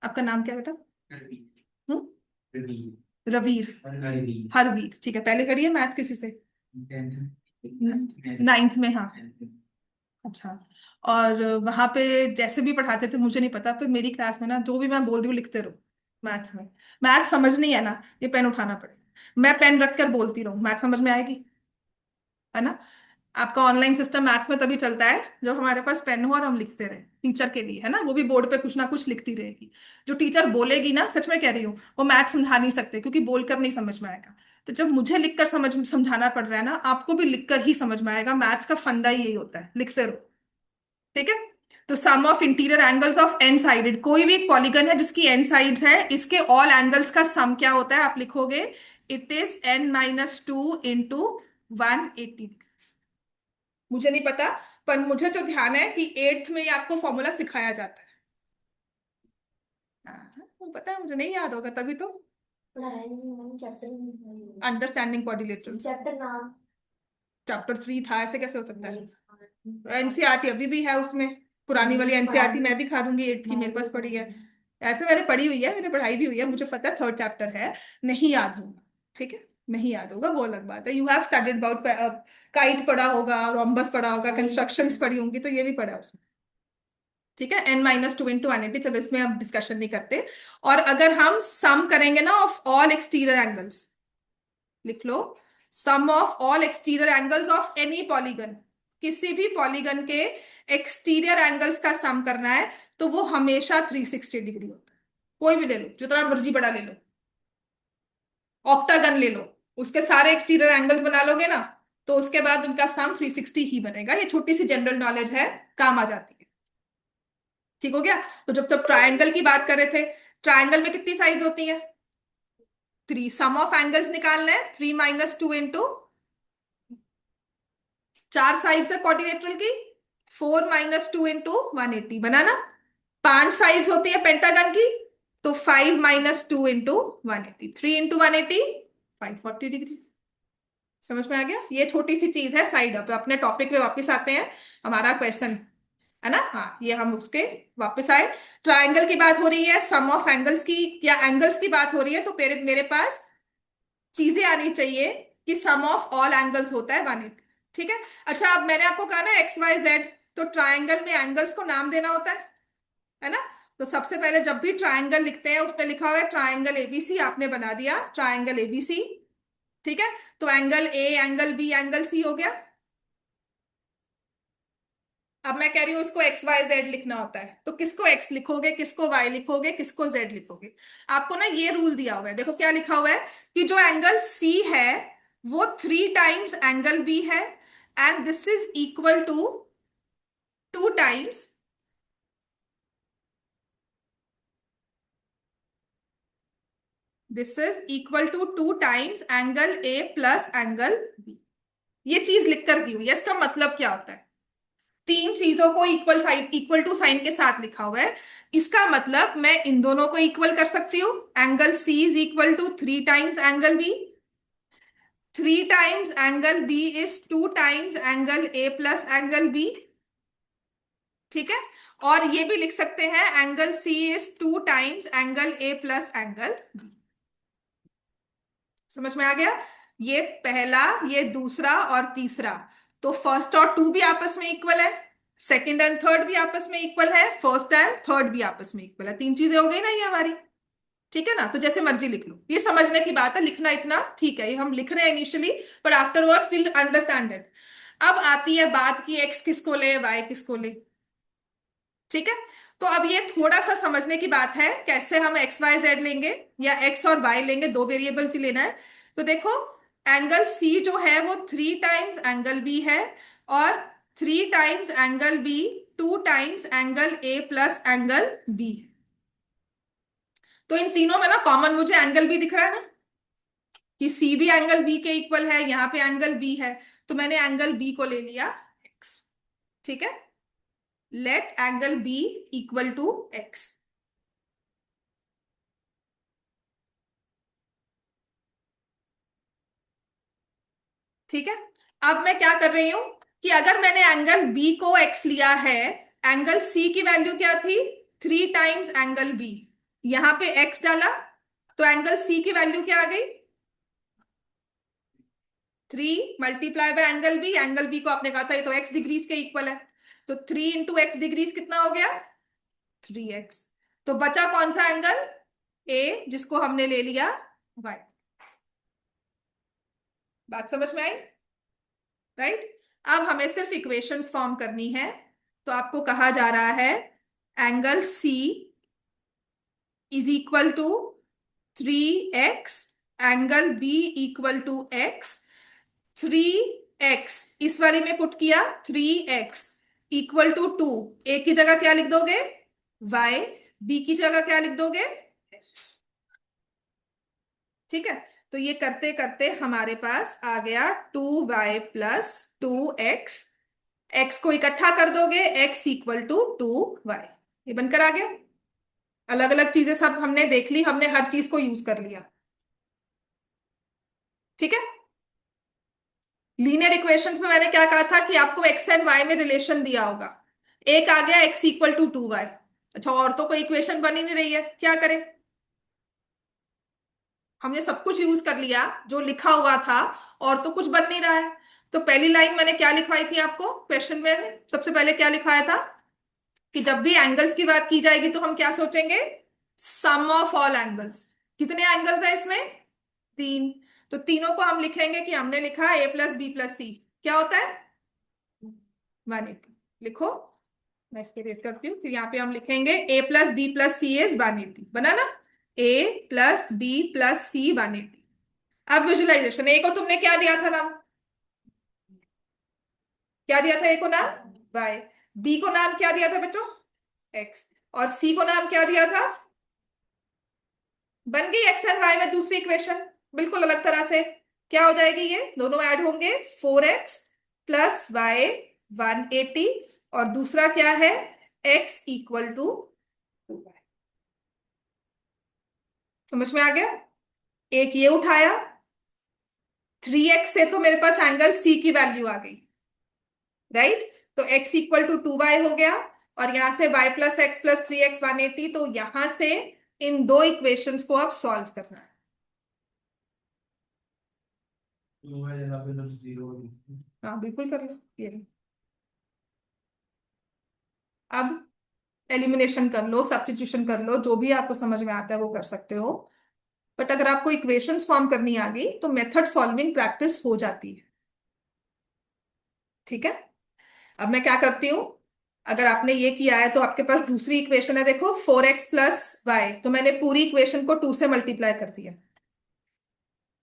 आपका नाम क्या बेटा? हम्म, रवीर, हरवीर, ठीक है। पहले करी है मैथ्स किसी से? नाइन्थ में, हाँ। अच्छा, और वहां पे जैसे भी पढ़ाते थे मुझे नहीं पता, पर मेरी क्लास में ना जो भी मैं बोल रही हूँ लिखते रहो मैथ्स में। मैथ समझ नहीं है ना, ये पेन उठाना पड़ेगा, मैं पेन रख कर बोलती रहूँ, मैथ समझ में आएगी, है ना। आपका ऑनलाइन सिस्टम मैथ्स में तभी चलता है जब हमारे पास पेन हो और हम लिखते रहे, टीचर के लिए, है ना। वो भी बोर्ड पे कुछ ना कुछ लिखती रहेगी। जो टीचर बोलेगी ना, सच में कह रही हूँ, वो मैथ समझा नहीं सकते क्योंकि बोलकर नहीं समझ में आएगा। तो जब मुझे लिखकर समझाना पड़ रहा है ना, आपको भी लिखकर ही समझ में आएगा। मैथ्स का फंडा ही यही होता है, लिखते रहो। ठीक है, तो sum of interior angles of N sided, कोई भी एक पॉलीगन है जिसकी एन साइड्स है, इसके ऑल एंगल्स का सम क्या होता है? आप लिखोगे इट इज n-2 इंटू 180। मुझे नहीं पता, पर मुझे जो ध्यान है कि एट्थ में ही आपको फॉर्मूला सिखाया जाता है। हाँ, पता है, मुझे नहीं याद होगा तभी तो। अंडरस्टैंडिंग क्वाड्रिलेटरल, चैप्टर नाम चैप्टर 3 था, ऐसे कैसे हो सकता है? एनसीईआरटी अभी भी है उसमें, पुरानी वाली एनसीईआरटी मैं दिखा दूंगी, एट्थ की मेरे पास पड़ी है। ऐसे मैंने पढ़ी हुई है, मैंने पढ़ाई भी हुई है, मुझे पता है थर्ड चैप्टर है। नहीं याद होगा, ठीक है, नहीं याद होगा वो अलग बात है। You have studied about, kite पढ़ा होगा, रोम्बस पढ़ा होगा, कंस्ट्रक्शंस पढ़ी होंगी, तो ये भी पढ़ा है उसमें। ठीक है, n-2 इंटू 180, चलो इसमें अब डिस्कशन नहीं करते। और अगर हम सम करेंगे ना ऑफ ऑल एक्सटीरियर एंगल्स, लिख लो sum of all exterior angles of any polygon, किसी भी पॉलीगन के एक्सटीरियर एंगल्स का सम करना है, तो वो हमेशा 360 डिग्री होता है। कोई भी ले लो, जितना मर्जी बड़ा ले लो, ऑक्टागन ले लो, उसके सारे एक्सटीरियर एंगल्स बना लोगे ना, तो उसके बाद उनका सम 360 ही बनेगा। ये छोटी सी जनरल नॉलेज है, काम आ जाती है। ठीक हो गया। तो जब तब ट्रायंगल की बात कर रहे थे, ट्रायंगल में कितनी साइड्स होती हैं? 3। सम ऑफ एंगल्स निकालना है, 3-2 इंटू, 4 साइड्स है क्वाड्रिलेटरल की, 4-2 इंटू 180 बना ना। 5 साइड्स होती है पेंटागन की, तो 5-2 इंटू 180, 3 इंटू 180, 540 डिग्री। समझ में आ गया? ये छोटी सी चीज है साइड अप। अपने टॉपिक पे वापस आते हैं। हमारा क्वेश्चन है ना, हाँ, ये हम उसके वापस आए। ट्रायंगल की बात हो रही है, सम ऑफ एंगल्स की या एंगल्स की बात हो रही है, तो मेरे मेरे पास चीजें आनी चाहिए कि सम ऑफ ऑल एंगल्स होता है 180। ठीक है। अच्छा, अब मैंने आपको कहा ना एक्स वाई जेड, तो ट्रायंगल में एंगल्स को नाम देना होता है ना? तो सबसे पहले जब भी ट्रायंगल लिखते हैं उसमें लिखा हुआ है ट्रायंगल एबीसी, आपने बना दिया ट्रायंगल एबीसी। ठीक है। तो angle A, angle B, angle C हो गया। अब मैं कह रही हूं इसको एक्स वाई जेड लिखना होता है, तो किसको एक्स लिखोगे, किसको वाई लिखोगे, किसको जेड लिखोगे? आपको ना ये रूल दिया हुआ है, देखो क्या लिखा हुआ है कि जो एंगल सी है वो 3 टाइम्स एंगल बी है, and this is equal to 2 times, this is equal to 2 times angle A plus angle B. ये चीज लिख कर दी हुई है। इसका मतलब क्या होता है? तीन चीजों को इक्वल टू साइन के साथ लिखा हुआ है। इसका मतलब मैं इन दोनों को इक्वल कर सकती हूँ। Angle C is equal to 3 times angle B, 3 times angle B is 2 times angle A plus angle B. ठीक है। और ये भी लिख सकते हैं angle C is 2 times angle A plus angle B. समझ में आ गया? ये पहला, ये दूसरा और तीसरा, तो फर्स्ट और टू भी आपस में इक्वल है, सेकंड एंड थर्ड भी आपस में इक्वल है, फर्स्ट एंड थर्ड भी आपस में इक्वल है। तीन चीजें हो गई ना ये हमारी। ठीक है ना? तो जैसे मर्जी लिख लो, ये समझने की बात है, लिखना इतना ठीक है, ये हम लिख रहे हैं initially, but afterwards will understand it. अब आती है बात की एक्स किसको ले, वाई किसको ले। ठीक है। तो अब ये थोड़ा सा समझने की बात है, कैसे हम एक्स वाई जेड लेंगे या एक्स और वाई लेंगे, दो वेरिएबल्स ही लेना है। तो देखो, एंगल सी जो है वो 3 टाइम्स एंगल बी है, और 3 times angle B 2 times angle A plus angle B है। तो इन तीनों में ना कॉमन मुझे एंगल बी दिख रहा है ना, कि सी भी एंगल बी के इक्वल है, यहाँ पे एंगल बी है, तो मैंने एंगल बी को ले लिया एक्स। ठीक है। Let angle B equal to x. ठीक है। अब मैं क्या कर रही हूं कि अगर मैंने एंगल बी को एक्स लिया है, एंगल सी की वैल्यू क्या थी, 3 टाइम्स एंगल बी, यहां पे एक्स डाला, तो एंगल सी की वैल्यू क्या आ गई, 3 × एंगल बी। एंगल बी को आपने कहा था ये तो एक्स डिग्रीज के इक्वल है, तो 3 × x डिग्रीज कितना हो गया, 3x। तो बचा कौन सा एंगल, ए, जिसको हमने ले लिया वाई। बात समझ में आई? राइट। अब हमें सिर्फ इक्वेशंस फॉर्म करनी है। तो आपको कहा जा रहा है angle C is equal to 3x, angle B equal to x. 3x इस वाले में पुट किया, 3x इक्वल टू 2, ए की जगह क्या लिख दोगे, y, बी की जगह क्या लिख दोगे, x। ठीक है। तो ये करते करते हमारे पास आ गया 2y + 2x। x को इकट्ठा कर दोगे, x इक्वल टू 2y। ये बनकर आ गया। अलग अलग चीजें सब हमने देख ली, हमने हर चीज को यूज कर लिया। ठीक है। लीनियर इक्वेशंस में मैंने क्या कहा था कि आपको एक्स एंड वाई में रिलेशन दिया होगा। एक आ गया x इक्वल टू 2y। अच्छा, और तो कोई इक्वेशन बन ही नहीं रही है, क्या करें? हमने सब कुछ यूज कर लिया जो लिखा हुआ था, और तो कुछ बन नहीं रहा है। तो पहली लाइन मैंने क्या लिखवाई थी आपको क्वेश्चन में, सबसे पहले क्या लिखवाया था कि जब भी एंगल्स की बात की जाएगी तो हम क्या सोचेंगे, सम ऑफ ऑल एंगल्स। कितने एंगल्स है इसमें, 3। तो तीनों को हम लिखेंगे कि हमने लिखा a + b + c, क्या होता है 180। लिखो, मैं इस पे रेज करती हूँ, फिर यहाँ पे हम लिखेंगे a + b + c इज 180, बना ना, a + b + c 180। अब विजुअलाइजेशन, ए को तुमने क्या दिया था नाम, क्या दिया था, ए को नाम वाई, बी को नाम क्या दिया था बेटो, एक्स, और सी को नाम क्या दिया था, बन गई एक्स एंड वाई में दूसरी इक्वेशन, बिल्कुल अलग तरह से। क्या हो जाएगी, ये दोनों ऐड होंगे, 4x + y 180, और दूसरा क्या है, x इक्वल टू 2y। समझ में आ गया? एक ये उठाया, 3x से तो मेरे पास एंगल सी की वैल्यू आ गई, राइट। तो x इक्वल टू 2y हो गया, और यहां से y plus x plus 3x 180। तो यहां से इन दो इक्वेशंस को अब सॉल्व करना है। जीरो। हाँ बिल्कुल कर लो ये लो। अब एलिमिनेशन कर लो, सब्स्टिट्यूशन कर लो, जो भी आपको समझ में आता है वो कर सकते हो। बट अगर आपको इक्वेशंस फॉर्म करनी आ गई तो मेथड सॉल्विंग प्रैक्टिस हो जाती है। ठीक है। अब मैं क्या करती हूँ, अगर आपने ये किया है तो आपके पास दूसरी इक्वेशन है, देखो 4x+y। तो मैंने पूरी इक्वेशन को 2 से मल्टीप्लाई कर दिया।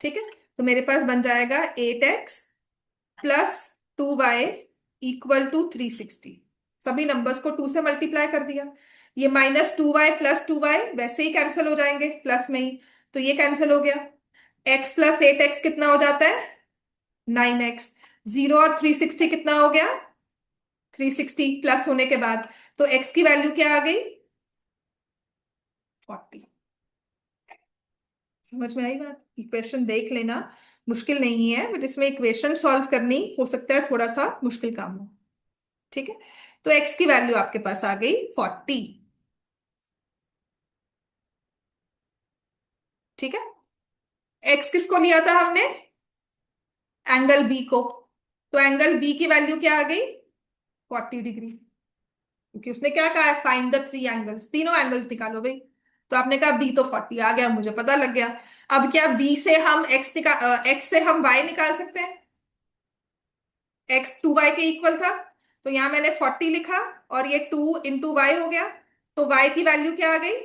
ठीक है। तो मेरे पास बन जाएगा 8x+2y इक्वल टू 360। सभी नंबर्स को 2 से मल्टीप्लाई कर दिया। ये -2y+2y वैसे ही कैंसिल हो जाएंगे प्लस में ही, तो ये कैंसिल हो गया। x+8x कितना हो जाता है? 9x। 0 और 360 कितना हो गया? 360 प्लस होने के बाद तो x की वैल्यू क्या आ गई? 40। समझ में आई बात? इक्वेशन देख लेना, मुश्किल नहीं है, बट इसमें इक्वेशन सॉल्व करनी हो सकता है थोड़ा सा मुश्किल काम हो। ठीक है। तो x की वैल्यू आपके पास आ गई 40। ठीक है। x किसको लिया था हमने? एंगल बी को। तो एंगल बी की वैल्यू क्या आ गई? 40 डिग्री। क्योंकि उसने क्या कहा है, फाइंड द थ्री एंगल्स, तीनों एंगल्स निकालो भाई। तो आपने कहा बी तो 40 आ गया, मुझे पता लग गया। अब क्या बी से हम एक्स से हम वाई निकाल सकते हैं? एक्स 2y के इक्वल था, तो यहां मैंने 40 लिखा, और ये 2 × y हो गया। तो y की वैल्यू क्या आ गई?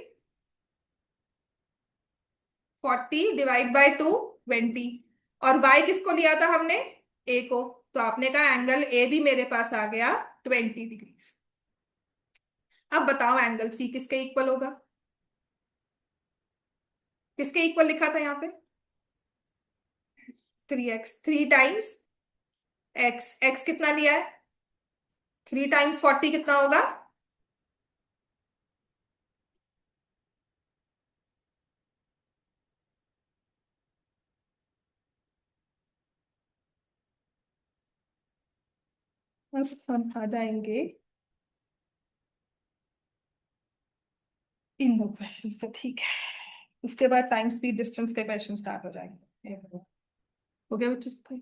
40 डिवाइड बाय 2, 20। और y किसको लिया था हमने? a को। तो आपने कहा एंगल ए भी मेरे पास आ गया 20 डिग्री। अब बताओ एंगल सी किसके इक्वल होगा? किसके इक्वल लिखा था यहाँ पे? 3x। 3 टाइम्स x, x कितना लिया है? 3 टाइम्स 40 कितना होगा? अब हम आ जाएंगे इन दो क्वेश्चन पे। ठीक है। उसके बाद टाइम स्पीड डिस्टेंस के क्वेश्चन स्टार्ट हो जाएंगे। हो गया बच्चों सबको?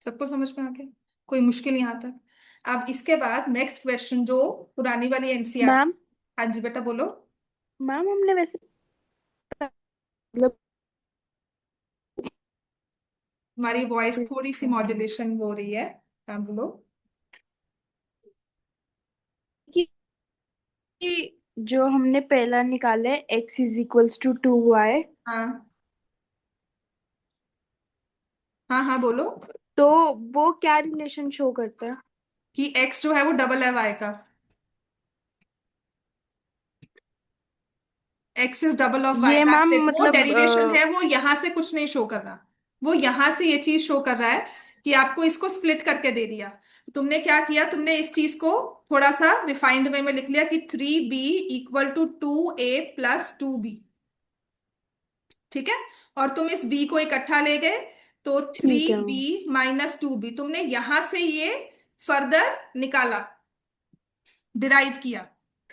सबको समझ में आ गया? कोई मुश्किल यहाँ तक? अब इसके बाद नेक्स्ट क्वेश्चन जो पुरानी वाली एनसीईआर। मैम। हाँ जी बेटा बोलो। मैम हमने वैसे मतलब हमारी वॉइस थोड़ी सी मॉड्यूलेशन हो रही है। हाँ बोलो। कि जो हमने पहला निकाला है x = 2y, हाँ हाँ हाँ बोलो। तो वो क्या रिलेशन शो करता है? कि एक्स जो है वो डबल है वाई का। X is double of y, ये मैम दैट्स इट। वो मतलब डेरिवेशन है, वो यहां से कुछ नहीं शो कर रहा। वो यहां से ये चीज शो कर रहा है कि आपको इसको स्प्लिट करके दे दिया। तुमने क्या किया, तुमने इस चीज को थोड़ा सा रिफाइंड वे में लिख लिया कि 3b इक्वल टू 2a+2b। ठीक है। और तुम इस b को इकट्ठा ले गए, तो थ्री ठीक है B ma'am. Minus two B तुमने यहां से ये फर्दर निकाला, डिराइव किया।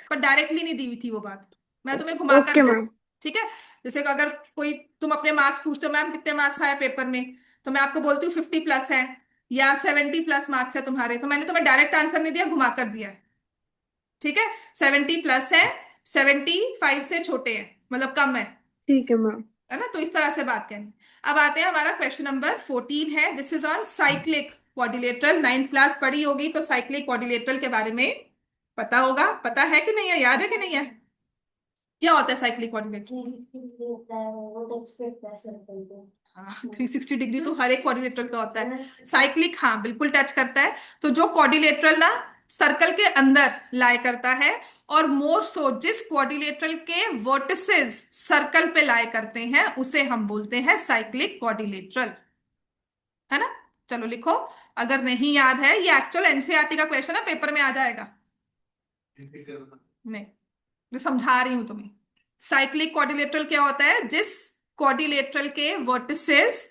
पर डायरेक्टली नहीं दी हुई थी वो बात, मैं तुम्हें घुमा कर ओके दे। मैम। ठीक है। जैसे कि अगर कोई, तुम अपने मार्क्स पूछते हो मैम कितने मार्क्स आए पेपर में, तो मैं आपको बोलती हूँ 50+ है या 70+ मार्क्स है तुम्हारे, तो मैंने तुम्हें डायरेक्ट आंसर नहीं दिया, घुमा कर दिया है। ठीक है। 70+ है, 75 से छोटे हैं, मतलब कम ठीक है मैम। है ना। तो इस तरह से बात करनी। अब आते हैं, हमारा क्वेश्चन नंबर 14 है। This is on cyclic quadrilateral. 9th class पढ़ी होगी तो साइक्लिक क्वाड्रिलेटरल के बारे में पता होगा। पता है कि नहीं है, याद है कि नहीं है? क्या होता है साइक्लिक क्वाड्रिलेटरल? हाँ 360 डिग्री तो हर एक क्वाड्रिलेटरल का होता है। साइक्लिक हाँ बिल्कुल टच करता है। तो जो क्वाड्रिलेटरल ना सर्कल के अंदर लाई करता है, और मोर सो जिस क्वाड्रिलेटरल के वर्टिसेस सर्कल पे लाई करते हैं उसे हम बोलते हैं साइक्लिक क्वाड्रिलेटरल, है ना। चलो लिखो। अगर नहीं याद है, ये एक्चुअल एनसीईआरटी का क्वेश्चन है, पेपर में आ जाएगा। नहीं, मैं समझा रही हूं तुम्हें। साइक्लिक क्वाड्रिलेटरल क्या होता है? जिस क्वाड्रिलेटरल के वर्टिसेस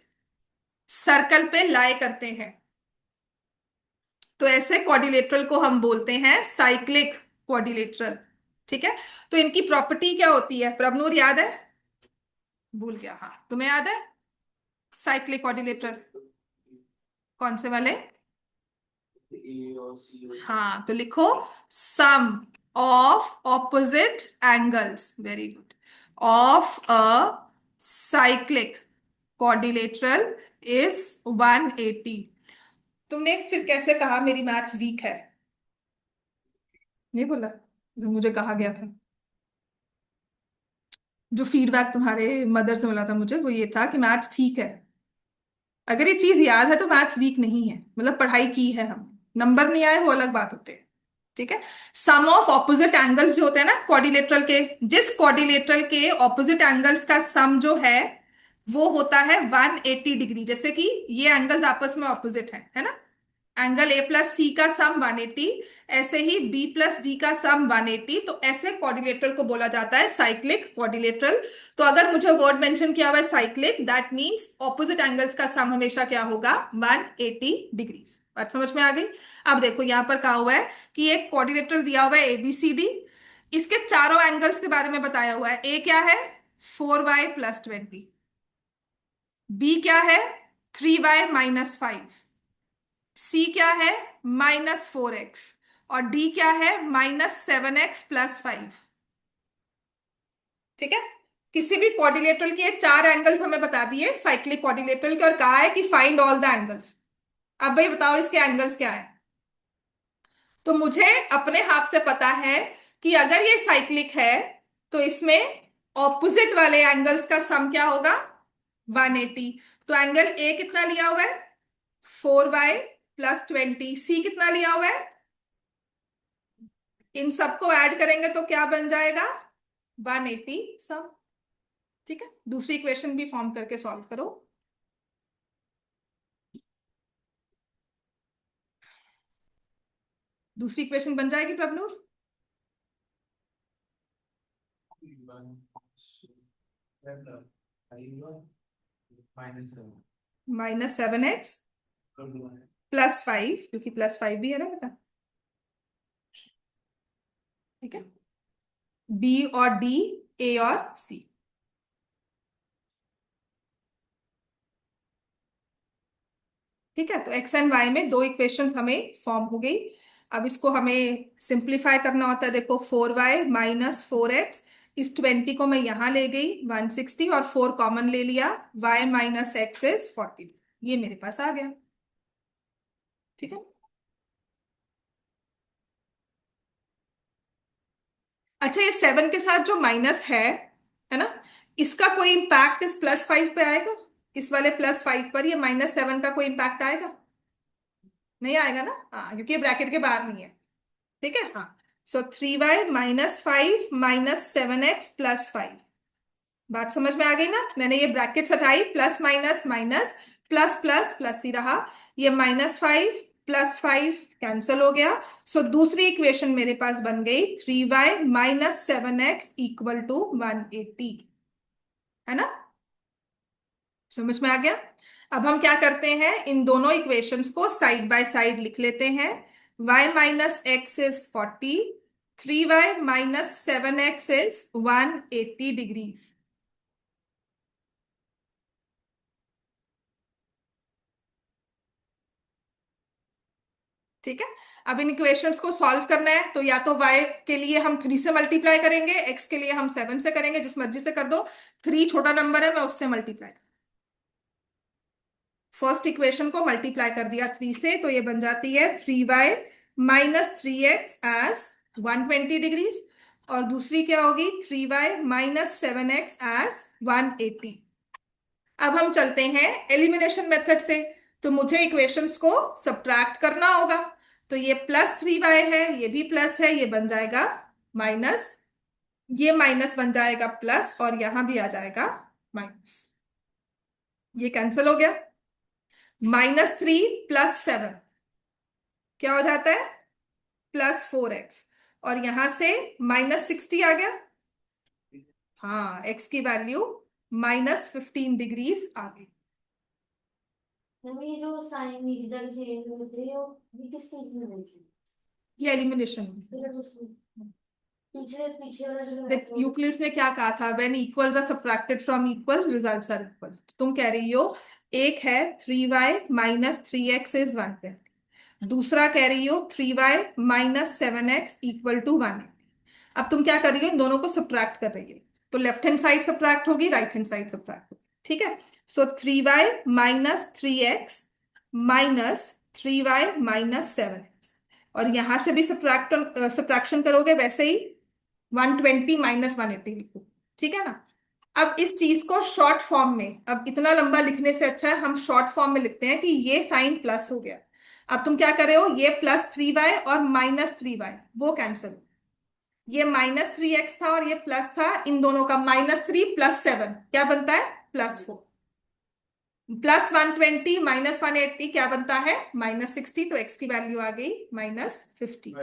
सर्कल पे लाई करते हैं, तो ऐसे क्वाड्रिलेटरल को हम बोलते हैं साइक्लिक क्वाड्रिलेटरल। ठीक है, तो इनकी प्रॉपर्टी क्या होती है, प्रभनूर याद है? भूल गया, हाँ तुम्हें याद है? साइक्लिक क्वाड्रिलेटरल कौन से वाले? ए और सी हो गया। हाँ तो लिखो, sum of opposite angles, very good, of a cyclic quadrilateral is 180। तुमने फिर कैसे कहा मेरी मैथ्स वीक है? नहीं बोला जो मुझे कहा गया था। जो फीडबैक तुम्हारे मदर से मिला था मुझे वो ये था कि मैथ्स ठीक है। अगर ये चीज याद है तो मैथ्स वीक नहीं है, मतलब पढ़ाई की है हम, नंबर नहीं आए वो अलग बात होते हैं। ठीक है, सम ऑफ ऑपोजिट एंगल्स जो होते हैं ना क्वाड्रिलेटरल के, जिस क्वाड्रिलेटरल के ऑपोजिट एंगल्स का सम जो है वो होता है 180 डिग्री। जैसे कि ये एंगल्स आपस में ऑपोजिट है ना, एंगल ए प्लस सी का सम 180, ऐसे ही बी प्लस डी का सम 180, तो ऐसे क्वाड्रिलेटरल को बोला जाता है साइक्लिक क्वाड्रिलेटरल। तो अगर मुझे वर्ड मेंशन किया हुआ है cyclic, that means opposite angles का सम हमेशा क्या होगा, 180 डिग्रीज। बात समझ में आ गई? अब देखो यहां पर कहा हुआ है कि एक क्वाड्रिलेटरल दिया हुआ है एबीसीडी, इसके चारों एंगल्स के बारे में बताया हुआ है। ए क्या है, 4y+20, बी क्या है, 3y-5, सी क्या है, -4x, और डी क्या है, -7x+5। ठीक है, किसी भी क्वाड्रिलेटरल के चार एंगल्स हमें बता दिए साइक्लिक क्वाड्रिलेटरल के, और कहा है कि फाइंड ऑल द एंगल्स। अब भाई बताओ इसके एंगल्स क्या है? तो मुझे अपने हाथ से पता है कि अगर ये साइक्लिक है तो इसमें ऑपोजिट वाले एंगल्स का सम क्या होगा, 180। तो एंगल ए कितना लिया हुआ है, 4y+20, सी कितना लिया हुआ है, इन सबको ऐड करेंगे तो क्या बन जाएगा, 180 सब। ठीक है, दूसरी इक्वेशन भी फॉर्म करके सॉल्व करो। दूसरी इक्वेशन बन जाएगी प्रभनूर, -7x +5, क्योंकि +5 भी है ना बेटा। ठीक है, बी और डी, ए और सी। ठीक है, तो एक्स एंड वाई में दो इक्वेशंस हमें फॉर्म हो गई। अब इसको हमें सिंप्लीफाई करना होता है। देखो 4y-4x, इस 20 को मैं यहां ले गई 160 और 4 कॉमन ले लिया, y-x इज 40, ये मेरे पास आ गया। ठीक है, अच्छा ये 7 के साथ जो माइनस है ना, इसका कोई इम्पैक्ट इस +5 पे आएगा? इस वाले +5 पर ये -7 का कोई इम्पैक्ट आएगा? नहीं आएगा ना, हाँ क्योंकि ये ब्रैकेट के बाहर नहीं है। ठीक है, हाँ, सो 3y-5 -7x+5। बात समझ में आ गई ना, मैंने ये ब्रैकेट्स हटाई, plus minus minus, plus plus plus ही रहा, ये -5 +5 कैंसिल हो गया। सो दूसरी इक्वेशन मेरे पास बन गई 3y-7x = 180, है ना? समझ में आ गया? अब हम क्या करते हैं, इन दोनों इक्वेशंस को साइड बाय साइड लिख लेते हैं। y-x is 40, 3y-7x is 180 degrees. ठीक है, अब इन इक्वेशंस को सॉल्व करना है तो या तो y के लिए हम 3 से मल्टीप्लाई करेंगे, x के लिए हम 7 से करेंगे, जिस मर्जी से कर दो। 3 छोटा नंबर है, मैं उससे मल्टीप्लाई। फर्स्ट इक्वेशन को मल्टीप्लाई कर दिया 3 से, तो ये बन जाती है 3y-3x = 120 डिग्रीज, और दूसरी क्या होगी, 3y-7x = 180। अब हम चलते हैं एलिमिनेशन मेथड से, तो मुझे इक्वेशंस को सब्ट्रैक्ट करना होगा। तो ये +3y है, ये भी प्लस है, ये बन जाएगा माइनस, ये माइनस बन जाएगा प्लस, और यहां भी आ जाएगा माइनस, ये कैंसिल हो गया। -3 + 7 क्या हो जाता है, +4x, और यहां से -60 आ गया, हाँ x की वैल्यू -15 डिग्रीज आ गई। ये जो साइन नीचे जाके चेंज होते हैं ये किस स्टेज में होती ये एलिमिनेशन। है पीछे पीछे वाला जो देख यूक्लिड्स में क्या कहा था, when equals are subtracted from equals results are equal. तुम कह रही हो एक है 3y - 3x इज 120, दूसरा कह रही हो 3y - 7x इक्वल टू 180। अब तुम क्या कर रही हो, इन दोनों को सब्ट्रैक्ट कर रही है, तो लेफ्ट हैंड साइड सब्ट्रैक्ट होगी, राइट हैंड साइड सब्ट्रैक्ट होगी। ठीक है, सो 3y - 3x minus 3y - 7x, और यहां से भी सब्ट्रैक्शन करोगे वैसे ही 120 - 180 लिखो। ठीक है ना। अब इस चीज को शॉर्ट फॉर्म में, अब इतना लंबा लिखने से अच्छा है हम शॉर्ट फॉर्म में लिखते हैं कि ये साइन प्लस हो गया। अब तुम क्या कर रहे हो, ये +3y और -3y वो कैंसिल, ये -3x था और ये प्लस था, इन दोनों का -3 + 7 क्या बनता है, +4, +120 - 180 क्या बनता है, -60, तो x की वैल्यू आ गई -50।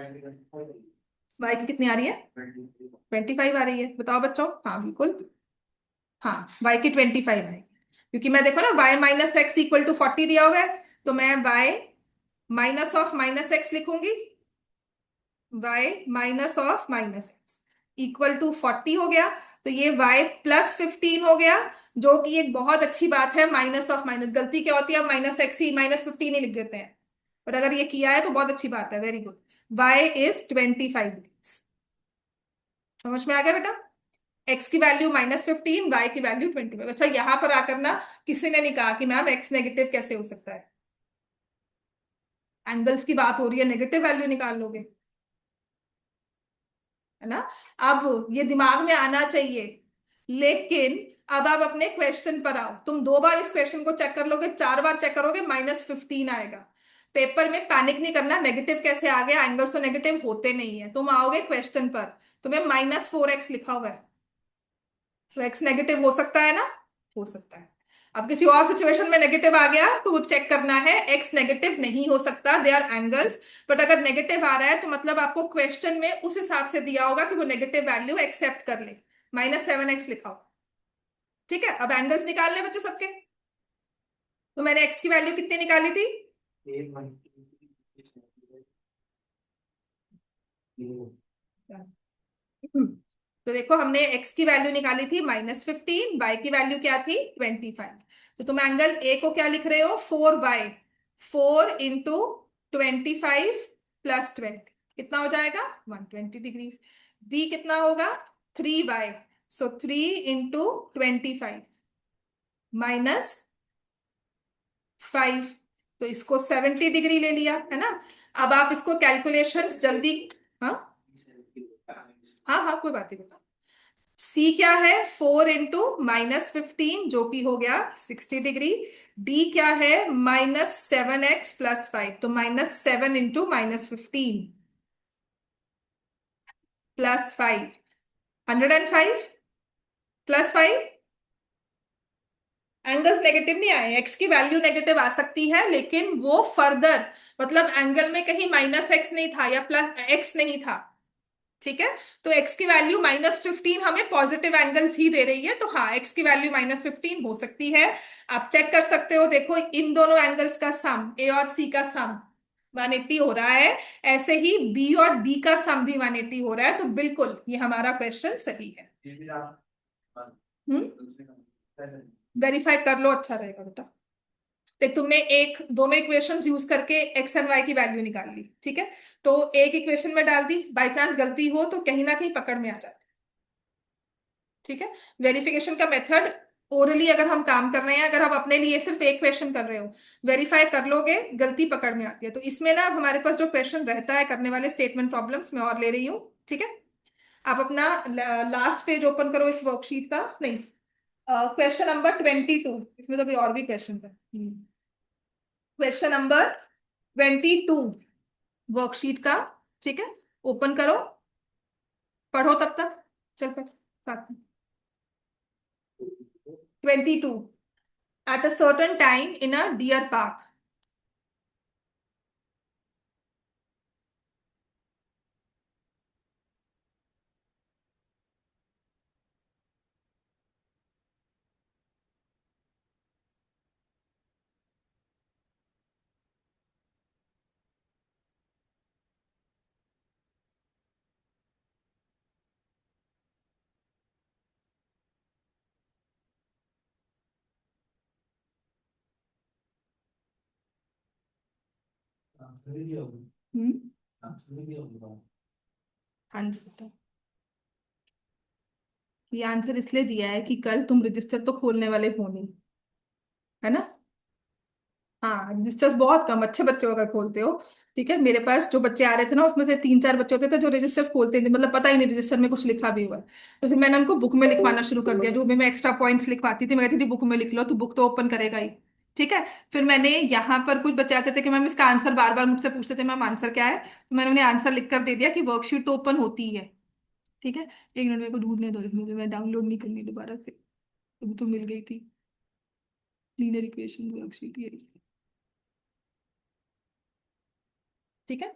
y की कितनी आ रही है, 25 आ रही है, बताओ बच्चों। हाँ बिल्कुल, हाँ y की 25 आएगी, क्योंकि मैं देखो ना y - x इक्वल टू 40 दिया हुआ है, तो मैं y - (-x) लिखूंगी, y - (-x) इक्वल टू 40 हो गया, तो ये y +15 हो गया, जो कि एक बहुत अच्छी बात है। (-) गलती क्या होती है, हम -x ही -15 ही लिख देते हैं, बट अगर ये किया है तो बहुत अच्छी बात है, very good. y is 25 degrees. समझ में आ गया बेटा, x की वैल्यू -15, y की वैल्यू 25। अच्छा यहां पर आकर ना किसी ने नहीं कहा कि मैम x नेगेटिव कैसे हो सकता है, एंगल्स की बात हो रही है, नेगेटिव वैल्यू निकाल लोगे, है ना। अब ये दिमाग में आना चाहिए, लेकिन अब आप अपने क्वेश्चन पर आओ। तुम 2 बार इस क्वेश्चन को चेक कर लोगे, 4 बार चेक करोगे, -15 आएगा। पेपर में पैनिक नहीं करना, नेगेटिव कैसे आ गया, एंगल्स तो नेगेटिव होते नहीं है। तुम आओगे क्वेश्चन पर, तुम्हें -4x लिखा हुआ है, तो x नेगेटिव हो सकता है ना, हो सकता है। अब किसी और सिचुएशन में नेगेटिव आ गया तो वो चेक करना है, x नेगेटिव नहीं हो सकता, दे आर एंगल्स। बट अगर नेगेटिव आ रहा है तो मतलब आपको क्वेश्चन में उस हिसाब से दिया होगा कि वो नेगेटिव वैल्यू एक्सेप्ट कर ले, -7x लिखा हो। ठीक है, अब एंगल्स निकालने बच्चे सबके, तो मैंने x की वैल्यू कितनी निकाली थी, तो देखो हमने x की वैल्यू निकाली थी -15, y की वैल्यू क्या थी 25। तो तुम एंगल a को क्या लिख रहे हो, 4y, 4 इंटू 25 + 20 कितना हो जाएगा 120 डिग्रीज। b कितना होगा 3y, सो 3 इंटू 25 -5, तो इसको 70 डिग्री ले लिया, है ना। अब आप इसको कैलकुलेशंस जल्दी, हाँ हाँ हाँ कोई बात नहीं बेटा। सी क्या है, 4 इंटू -15 जो कि हो गया 60 डिग्री। डी क्या है, -7x + 5, तो -7 इंटू -15 +5, 105 +5। एंगल्स नेगेटिव नहीं आए, एक्स की वैल्यू नेगेटिव आ सकती है, लेकिन वो फर्दर, मतलब एंगल में कहीं -x नहीं था या +x नहीं था। ठीक है, तो x की वैल्यू -15 हमें पॉजिटिव एंगल्स ही दे रही है, तो हाँ x की वैल्यू -15 हो सकती है। आप चेक कर सकते हो, देखो इन दोनों एंगल्स का सम, a और c का सम 180 हो रहा है, ऐसे ही b और d का सम भी 180 हो रहा है, तो बिल्कुल ये हमारा क्वेश्चन सही है। वेरीफाई कर लो, अच्छा रहेगा बेटा। देख तुमने एक दोनों इक्वेशंस यूज करके एक्स एंड वाई की वैल्यू निकाल ली, ठीक है, तो एक इक्वेशन में डाल दी, बाई चांस गलती हो तो कहीं ना कहीं पकड़ में आ जाती। ठीक है, वेरिफिकेशन का मेथड, ओरली अगर हम काम कर रहे हैं, अगर हम अपने लिए सिर्फ एक क्वेश्चन कर रहे हो, वेरीफाई कर लोगे, गलती पकड़ में आती है। तो इसमें ना हमारे पास जो क्वेश्चन रहता है करने वाले, स्टेटमेंट प्रॉब्लम्स मैं और ले रही हूँ। ठीक है, आप अपना लास्ट पेज ओपन करो इस वर्कशीट का, नहीं क्वेश्चन नंबर 22, इसमें तो अभी और भी क्वेश्चन है। क्वेश्चन नंबर 22 वर्कशीट का, ठीक है, ओपन करो, पढ़ो तब तक, चल पढ़ साथ में। 22, at a certain time in a deer park, answer भी दिया होगा। आंसर भी दिया होगा। हाँ जी बेटा, ये आंसर इसलिए दिया है कि कल तुम रजिस्टर तो खोलने वाले हो नहीं, है ना। हाँ, रजिस्टर्स बहुत कम अच्छे बच्चे अगर खोलते हो। ठीक है, मेरे पास जो बच्चे आ रहे थे ना, उसमें से 3-4 बच्चे होते थे जो रजिस्टर्स खोलते थे, मतलब पता ही नहीं रजिस्टर में कुछ लिखा भी हुआ है। तो फिर मैंने उनको बुक में लिखवाना शुरू कर दिया, जो भी मैं एक्स्ट्रा पॉइंट्स लिखवाती थी मैं कहती थी बुक में लिख लो, तो बुक तो ओपन करेगा ही। ठीक है। फिर मैंने यहाँ पर कुछ बच्चे आते थे कि मैम इसका आंसर बार बार मुझसे पूछते थे, मैम आंसर क्या है, तो मैंने उन्हें आंसर लिख कर दे दिया कि वर्कशीट तो ओपन होती ही है। ठीक है। एक मिनट मेरे को ढूंढने दो, इसमें से मैं डाउनलोड नहीं करनी दोबारा से, अभी तो मिल गई थी लीनियर इक्वेशन वर्कशीट ये। ठीक है,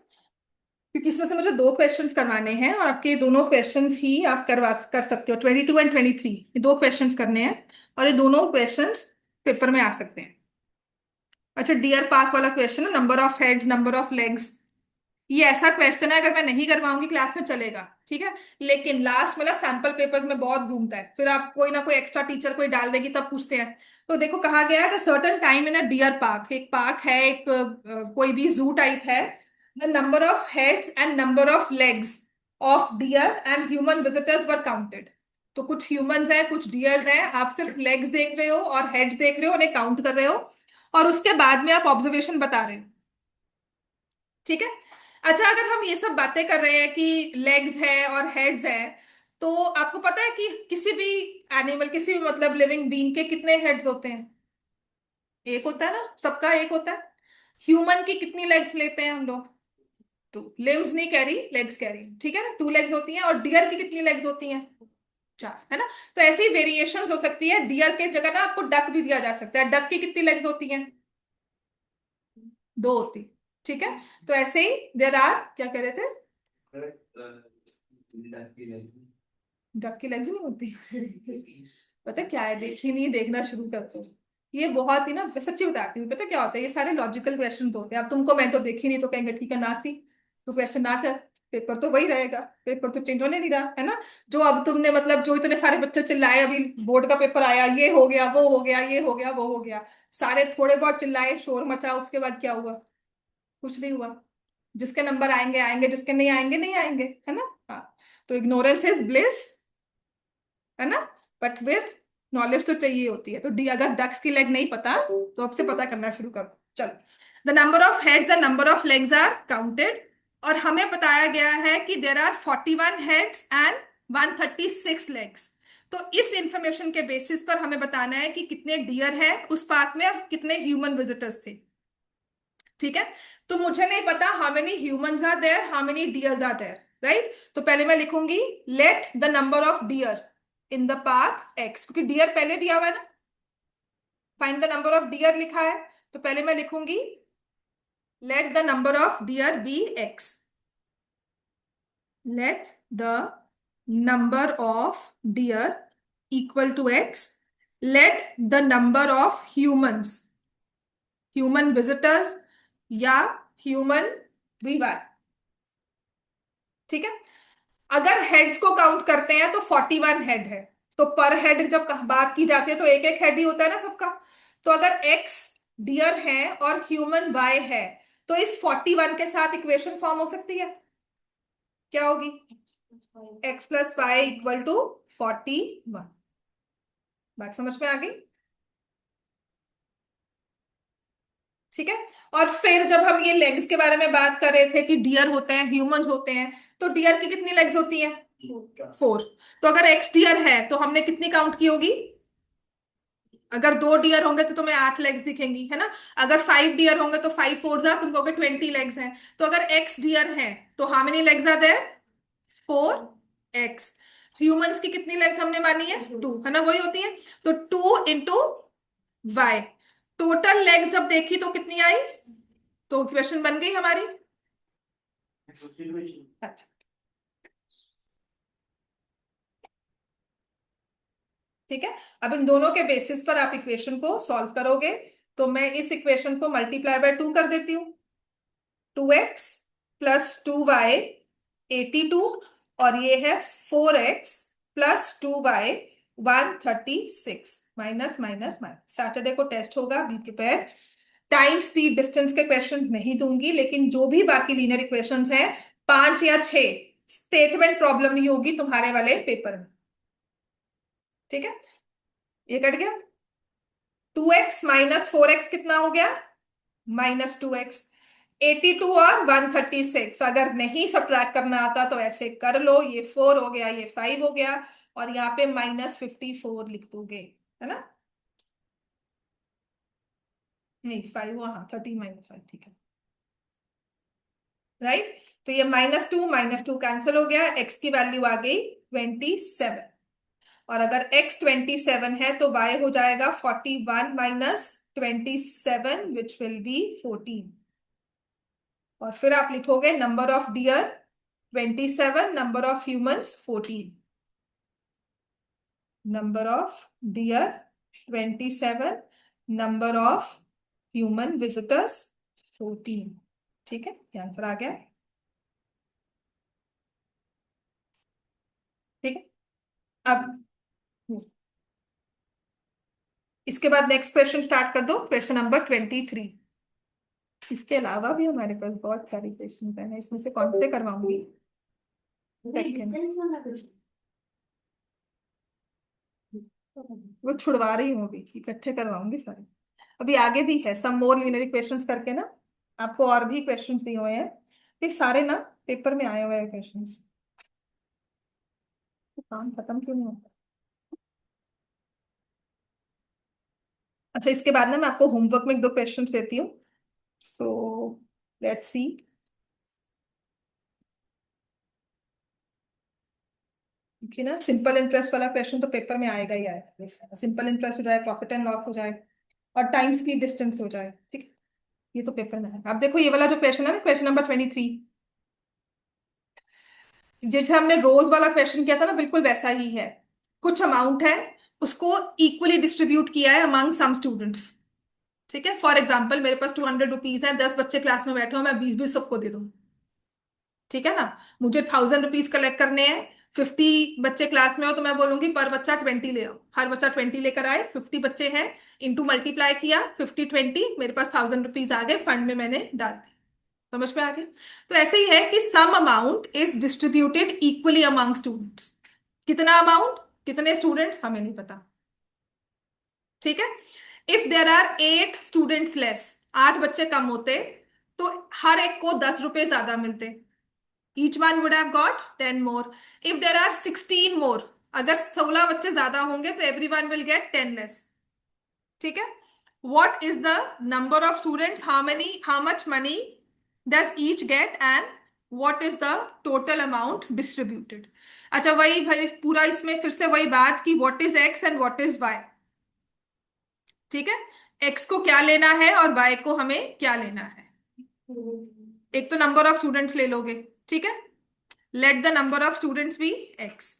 क्योंकि इसमें से मुझे 2 क्वेश्चंस करवाने हैं और आपके दोनों क्वेश्चंस ही आप करवा कर सकते हो, 22 एंड 23, ये 2 क्वेश्चंस करने हैं और ये दोनों क्वेश्चंस पेपर में आ सकते हैं। अच्छा, डियर पार्क वाला क्वेश्चन है, number of heads number of legs, ये ऐसा क्वेश्चन है अगर मैं नहीं करवाऊंगी क्लास में चलेगा। ठीक है, लेकिन लास्ट में ना सैंपल पेपर्स में बहुत घूमता है, फिर आप कोई ना कोई एक्स्ट्रा टीचर कोई डाल देगी तब पूछते हैं। तो देखो कहा गया है certain time in a deer park, एक पार्क है, एक कोई भी जू टाइप है, the number of heads and number of legs of dear and human visitors were counted. तो कुछ ह्यूमंस हैं कुछ डियर्स हैं, आप सिर्फ लेग्स देख रहे हो और हेड्स देख रहे हो, उन्हें काउंट कर रहे हो और उसके बाद में आप ऑब्जर्वेशन बता रहे हो। ठीक है। अच्छा, अगर हम ये सब बातें कर रहे हैं कि लेग्स है और हेड्स है, तो आपको पता है कि किसी भी एनिमल किसी भी मतलब लिविंग बीइंग के कितने हेड्स होते हैं? एक होता है ना, सबका एक होता है। ह्यूमन की कितनी लेग्स लेते हैं हम लोग? 2, लिम्स नहीं कह रही, लेग्स कह रही, ठीक है ना, 2 लेग्स होती हैं। और डियर की कितनी लेग्स होती हैं? 4, है ना। तो ऐसी वेरिएशंस हो सकती है, डियर के जगह ना आपको डक भी दिया जा सकता है, डक की कितनी लेग्स होती हैं? 2 होती। ठीक है, तो ऐसे ही देर आर, क्या कह रहे थे? डक की लेग्स नहीं होती। पता क्या है, देखी नहीं, देखना शुरू कर दो। ये बहुत ही ना, मैं सच्ची बताती हूँ, पता क्या होता है, ये सारे लॉजिकल क्वेश्चन होते हैं। अब तुमको मैं तो देखी नहीं तो कहेंगे ठीक है ना सी, तो क्वेश्चन ना कर, पेपर तो वही रहेगा, पेपर तो चेंज होने नहीं रहा है ना। जो अब तुमने मतलब जो इतने सारे बच्चे चिल्लाए, अभी बोर्ड का पेपर आया, ये हो गया वो हो गया ये हो गया वो हो गया, सारे थोड़े बहुत चिल्लाए शोर मचा, उसके बाद क्या हुआ? कुछ नहीं हुआ। जिसके नंबर आएंगे आएंगे, जिसके नहीं आएंगे नहीं आएंगे, है ना। हाँ, तो इग्नोरेंस इज ब्लिस, है ना। बट फिर नॉलेज तो चाहिए होती है, तो डी अगर डक्स की लेग नहीं पता तो अब से पता करना शुरू करो। चलो, the number of heads and number of legs are counted, और हमें बताया गया है कि there are 41 heads and 136 legs. तो इस इंफॉर्मेशन के बेसिस पर हमें बताना है कि कितने डियर हैं उस पार्क में और कितने ह्यूमन विजिटर्स थे। ठीक है, तो मुझे नहीं पता how many humans are there, how many deers are there, right. तो पहले मैं लिखूंगी let the number of deer in the park x, क्योंकि डियर पहले दिया हुआ है ना, find the number of deer लिखा है, तो पहले मैं लिखूंगी let the number of deer be x, let the number of deer equal to x, let the number of humans, human visitors या ह्यूमन वीवर। ठीक है, अगर हेड्स को काउंट करते हैं तो 41 हेड है, तो पर हेड जब बात की जाती है तो एक एक हेड ही होता है ना सबका। तो अगर एक्स डियर है और ह्यूमन वाई है, तो इस 41 के साथ इक्वेशन फॉर्म हो सकती है, क्या होगी? X plus y equal to 41। बात समझ में आ गई? ठीक है, और फिर जब हम ये लेग्स के बारे में बात कर रहे थे कि डियर होते हैं ह्यूमंस होते हैं, तो डियर की कितनी लेग्स होती हैं? 4। तो अगर एक्स डियर है तो हमने कितनी काउंट की होगी? अगर 2 डियर होंगे तो तुम्हें 8 लेग्स दिखेंगी, है ना। अगर 5 डियर होंगे तो 5 4 जार तुम कहोगे 20 लेग्स हैं। तो अगर एक्स डियर है तो how many legs are there? 4 x. Humans की कितनी लेग्स हमने मानी है? 2, है ना, वही होती है। तो 2 × y, टोटल लेग्स जब देखी तो कितनी आई? तो इक्वेशन बन गई हमारी। अच्छा, ठीक है, अब इन दोनों के बेसिस पर आप इक्वेशन को सॉल्व करोगे। तो मैं इस इक्वेशन को मल्टीप्लाई बाय 2 कर देती हूँ, 2x प्लस 2y 82, और ये है 4x plus 2y 136, minus minus minus. Saturday को टेस्ट होगा, be prepare. Time speed distance के क्वेश्चन नहीं दूंगी, लेकिन जो भी बाकी लीनियर इक्वेशंस हैं 5 या 6 स्टेटमेंट प्रॉब्लम ही होगी तुम्हारे वाले पेपर में। ठीक है, ये कट गया। 2x माइनस 4x कितना हो गया? -2x। 82 और 136 अगर नहीं सब्ट्रैक्ट करना आता तो ऐसे कर लो, ये 4 हो गया, ये 5 हो गया, और यहाँ पे -54 लिख दोगे, है ना? नहीं 5 हुआ, हाँ 13 - 5, ठीक है, राइट। तो ये -2 कैंसिल हो गया, x की वैल्यू आ गई 27, और अगर x 27 है तो y हो जाएगा 41 - 27 विच विल बी 14। और फिर आप लिखोगे number of dear 27, number of humans 14। Number of dear 27, number of human visitors 14। ठीक है, ये आंसर आ गया। ठीक है, अब इसके बाद नेक्स्ट क्वेश्चन स्टार्ट कर दो, क्वेश्चन नंबर 23। इसके अलावा भी हमारे पास बहुत सारे क्वेश्चन हैं, इसमें से कौन से करवाऊंगी? सेकंड, डिस्टेंस वाला क्वेश्चन। वो छुड़वा रही हूँ, अभी इकट्ठे करवाऊंगी सारे। अभी आगे भी है सम मोर लीनियर क्वेश्चंस करके ना, आपको और भी क्वेश्चंस दिए हुए हैं, ये सारे ना पेपर में आए हुए हैं क्वेश्चंस। तो काम खत्म क्यों नहीं होता? अच्छा, इसके बाद ना मैं आपको होमवर्क में 2 क्वेश्चंस देती हूँ, सो लेट्स सी। क्योंकि ना सिंपल इंटरेस्ट वाला क्वेश्चन तो पेपर में आएगा ही आएगा। सिंपल इंटरेस्ट हो जाए, प्रॉफिट एंड लॉस हो जाए, और टाइम स्पीड डिस्टेंस हो जाए, ठीक है, ये तो पेपर में है। अब देखो ये वाला जो क्वेश्चन है ना, क्वेश्चन नंबर 23, जैसे हमने रोज वाला क्वेश्चन किया था ना, बिल्कुल वैसा ही है। कुछ अमाउंट है, उसको इक्वली डिस्ट्रीब्यूट किया है अमंग सम स्टूडेंट्स। ठीक है, फॉर एग्जाम्पल मेरे पास 200 रुपीज है, 10 बच्चे क्लास में बैठे हो, मैं 20-20 सबको दे दूं। ठीक है ना, मुझे 1000 रुपीज कलेक्ट करने हैं, 50 बच्चे क्लास में हो तो मैं बोलूंगी पर बच्चा 20 ले आओ, हर बच्चा 20 लेकर आए, 50 बच्चे हैं, इंटू मल्टीप्लाई किया 50 20, मेरे पास 1000 रुपीज आ गए, फंड में मैंने डाल दिए। समझ में आ गया? तो ऐसे ही है कि sum amount is distributed equally among students. कितना अमाउंट, कितने स्टूडेंट्स, हमें नहीं पता। ठीक है, if there are 8 students less, 8 बच्चे कम होते तो हर एक को 10 रुपए ज्यादा मिलते, each one would have got 10 more. If there are 16 more, अगर 16 बच्चे ज्यादा होंगे तो everyone will get 10 less. ठीक है, what is the number of students, how much money does each get, and what is the total amount distributed? अच्छा, वही भाई पूरा इसमें फिर से वही बात कि what is x and what is y। ठीक है, x को क्या लेना है और y को हमें क्या लेना है। एक तो नंबर ऑफ स्टूडेंट्स ले लोगे, ठीक है, let the number of students be x,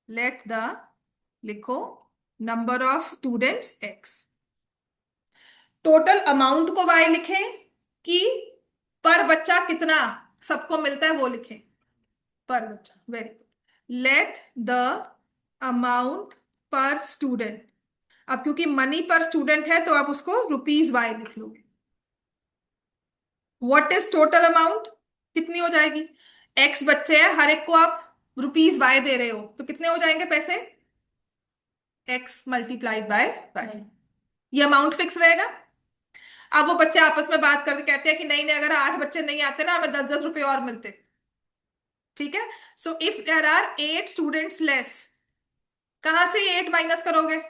let the, लिखो number of students x, total amount को y लिखें कि पर बच्चा कितना सबको मिलता है वो लिखें, पर बच्चा, very good. Let the amount पर स्टूडेंट, अब क्योंकि मनी पर स्टूडेंट है तो आप उसको रुपीज y लिख लोगे। व्हाट इज टोटल अमाउंट, कितनी हो जाएगी? x बच्चे हैं, हर एक को आप रुपीज y दे रहे हो, तो कितने हो जाएंगे पैसे? x मल्टीप्लाइड बाय y, ये अमाउंट फिक्स रहेगा। अब वो बच्चे आपस में बात करके कहते हैं कि नहीं नहीं, अगर 8 बच्चे नहीं आते ना, हमें 10-10 रुपए और मिलते। ठीक है, so if there are 8 students less, कहां से 8 माइनस करोगे?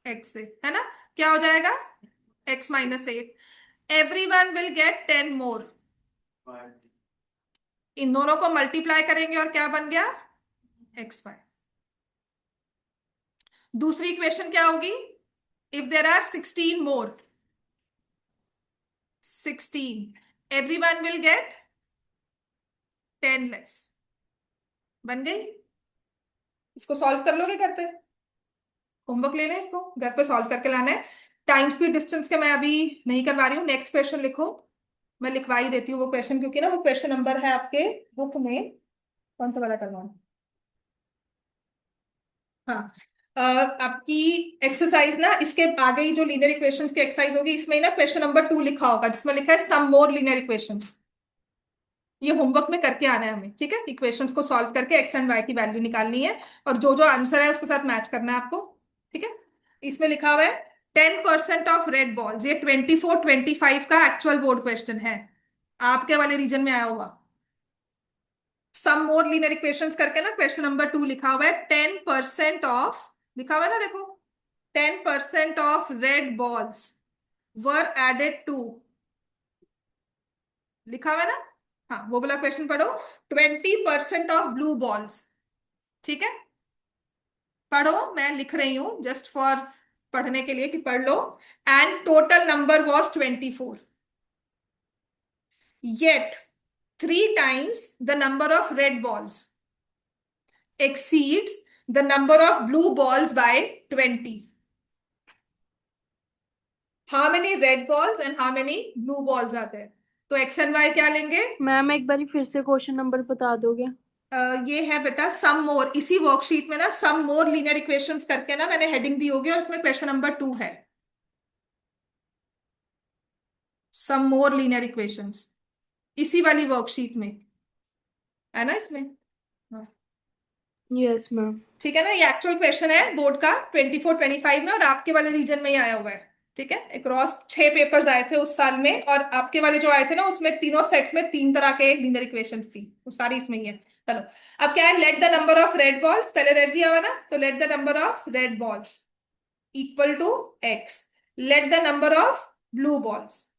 x से, है ना, क्या हो जाएगा? x - 8, every one will get 10 मोर। इन दोनों को मल्टीप्लाई करेंगे और क्या बन गया? x/। दूसरी इक्वेशन क्या होगी? If there are 16 more, 16, every one will get 10 less. बन गई? इसको सॉल्व कर लोगे घर पे? होमवर्क ले लें, इसको घर पे सॉल्व करके लाना है। टाइम स्पीड डिस्टेंस के मैं अभी नहीं करवा रही हूँ, नेक्स्ट क्वेश्चन लिखो, मैं लिखवा ही देती हूँ वो क्वेश्चन, क्योंकि ना वो क्वेश्चन नंबर है आपके बुक में, कौन सा वाला करवाऊँ? हाँ, आपकी एक्सरसाइज ना, इसके आगे ही जो लीनियर इक्वेशंस की एक्सरसाइज होगी, इसमें ही ना क्वेश्चन नंबर 2 लिखा होगा, जिसमें लिखा है सम मोर लीनियर इक्वेशंस। ये होमवर्क में करके आना है हमें, ठीक है। इक्वेशंस को सॉल्व करके एक्स एंड वाई की वैल्यू निकालनी है, और जो जो आंसर है उसके साथ मैच करना है आपको, ठीक है। इसमें लिखा हुआ है 10% ऑफ रेड बॉल्स, ये 24-25 का एक्चुअल बोर्ड क्वेश्चन है, आपके वाले रीजन में आया होगा। सम मोर लीनियर इक्वेशंस करके ना क्वेश्चन नंबर 2 लिखा हुआ है 10% ऑफ, लिखा हुआ है ना देखो, 10% of red balls were added to, लिखा हुआ है ना। हाँ, वो वाला क्वेश्चन पढ़ो। 20% ऑफ ब्लू बॉल्स, ठीक है। पढ़ो, मैं लिख रही हूं जस्ट फॉर पढ़ने के लिए कि पढ़ लो। And total number was 24, yet 3 times the number of red balls exceeds the number of blue balls by 20. How many red balls and how many blue balls are there? तो x and Y क्या लेंगे? Ma'am एक बार फिर से question number बता दोगे? ये है बेटा सम मोर, इसी वर्कशीट में ना सम मोर लीनियर इक्वेशंस करके ना मैंने हेडिंग दी होगी, और इसमें क्वेश्चन नंबर 2 है, सम मोर लीनियर इक्वेशंस, इसी वाली वर्कशीट में है ना, इसमें। हाँ, यस मैम। ठीक है ना, ये एक्चुअल क्वेश्चन है बोर्ड का 24-25 में, और आपके वाले रीजन में ही आया हुआ है, ठीक है। अक्रॉस 6 पेपर्स आए थे उस साल में, और आपके वाले जो आए थे ना, उसमें तीनों सेट्स में 3 तरह के लीनियर इक्वेशंस थी, वो सारी इसमें ही है। चलो, अब क्या है, let the number of red balls, पहले रेड दिया हुआ ना, तो let the number of red balls equal to x, let the number of blue balls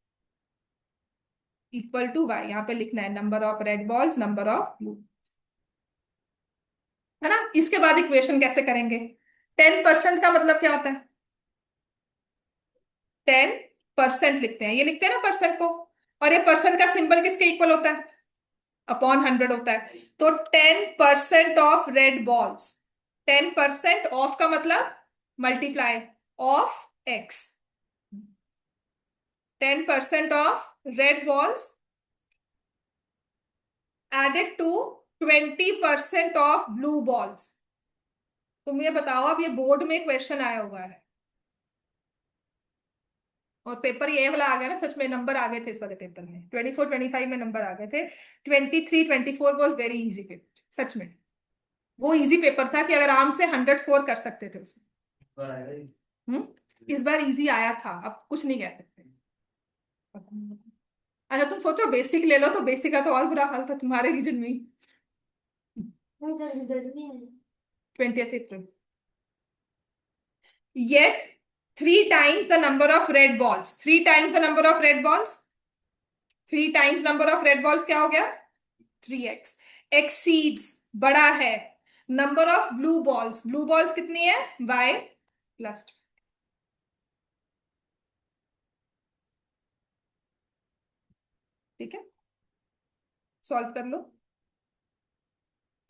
equal to y, यहाँ पे लिखना है number of red balls, number of blue, है ना। इसके बाद इक्वेशन कैसे करेंगे? 10% का मतलब क्या होता है? 10% लिखते हैं, ये लिखते हैं ना परसेंट को, और ये परसेंट का सिंबल किसके इक्वल होता है? अपॉन 100 होता है। तो 10% ऑफ रेड बॉल्स, 10% ऑफ का मतलब multiply of x, 10% of red balls added to 20% of blue balls. तुम ये बताओ, अब ये बोर्ड में क्वेश्चन आया हुआ है, और पेपर ये वाला आ गया ना, सच में नंबर आ गए थे इस वाले पेपर में, 24-25 में नंबर आ गए थे। 23-24 वॉज वेरी इजी पेपर, सच में वो इजी पेपर था कि अगर आराम से 100 स्कोर कर सकते थे उसमें। पर आएगा ही। हम्म, इस बार इजी आया था, अब कुछ नहीं कह सकते। अच्छा, तुम सोचो बेसिक ले लो, तो बेसिक का तो और बुरा हाल था तुम्हारे रीजन में ही। मैं तो रिजल्ट नहीं है। 20th April, yet 3 times the number of red balls, 3 times the number of red balls, 3 times number of red balls क्या हो गया? 3x, exceeds बड़ा है, number of blue balls, blue balls कितनी है? y प्लस, ठीक है, सॉल्व कर लो।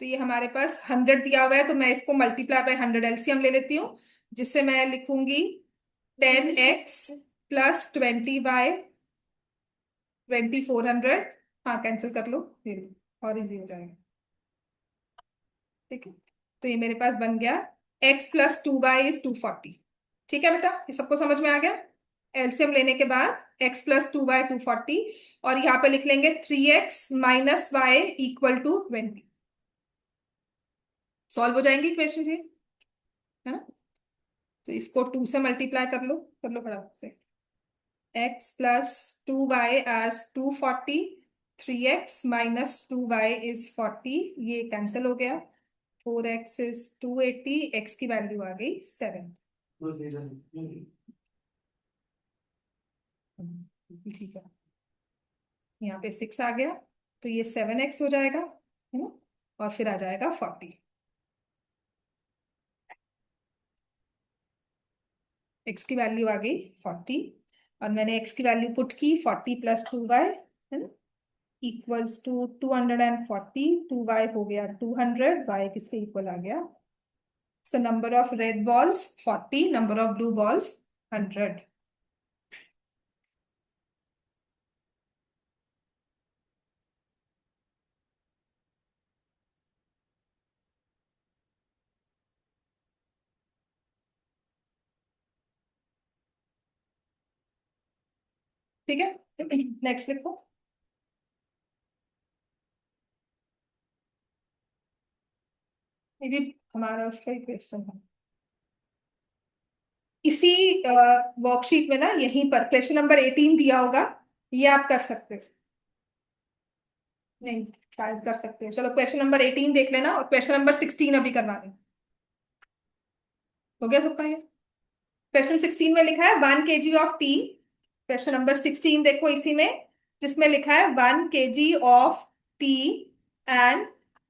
तो ये हमारे पास 100 दिया हुआ है, तो मैं इसको मल्टीप्लाई बाय 100 एलसीएम ले लेती हूँ, जिससे मैं लिखूंगी 10x प्लस 20/2400। हाँ, कैंसिल कर लो, ये लो, और इजी हो जाएगा, ठीक है। तो ये मेरे पास बन गया x प्लस 2y = 240, ठीक है बेटा, ये सबको समझ में आ गया। एलसीएम लेने के बाद x प्लस 2y = 240, और यहाँ पे लिख लेंगे 3x minus y equal to 20। Solve हो जाएंगी इक्वेशन जी, है ना। तो इसको 2 से मल्टीप्लाई कर लो फटाफट से। x plus 2y as 240, 3x minus 2y is 40, ये कैंसिल हो गया, 4x इज 280, x की वैल्यू आ गई 7। तो दे दो। ठीक है, यहाँ पे 6 आ गया, तो ये 7x हो जाएगा, है ना, और फिर आ जाएगा 40। x की वैल्यू आ गई 40, और मैंने x की वैल्यू पुट की 40 प्लस 2y, है ना, इक्वल्स टू 240, 2y हो गया 200, y किसके इक्वल आ गया? So number of red balls 40, number of blue balls 100। ठीक है, नेक्स्ट लिखो। ये भी हमारा उसका ही क्वेश्चन है, इसी वर्कशीट में ना, यहीं पर क्वेश्चन नंबर 18 दिया होगा, ये आप कर सकते हो। नहीं, शायद कर सकते हो। चलो क्वेश्चन नंबर 18 देख लेना, और क्वेश्चन नंबर 16 अभी करवा दें। हो गया सबका ये? क्वेश्चन 16 में लिखा है 1 kg of T. Question number 16 देखो इसी में, जिसमें लिखा है 1 kg of T and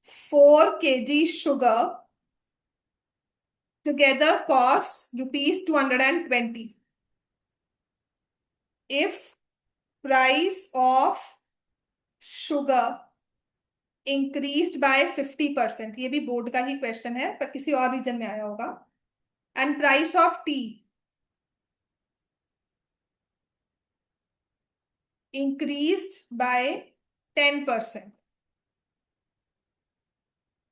4 kg sugar together cost ₹220। If price of sugar increased by 50%, ये भी बोर्ड का ही क्वेश्चन है पर किसी और रीजन में आया होगा, and price of T increased by 10%,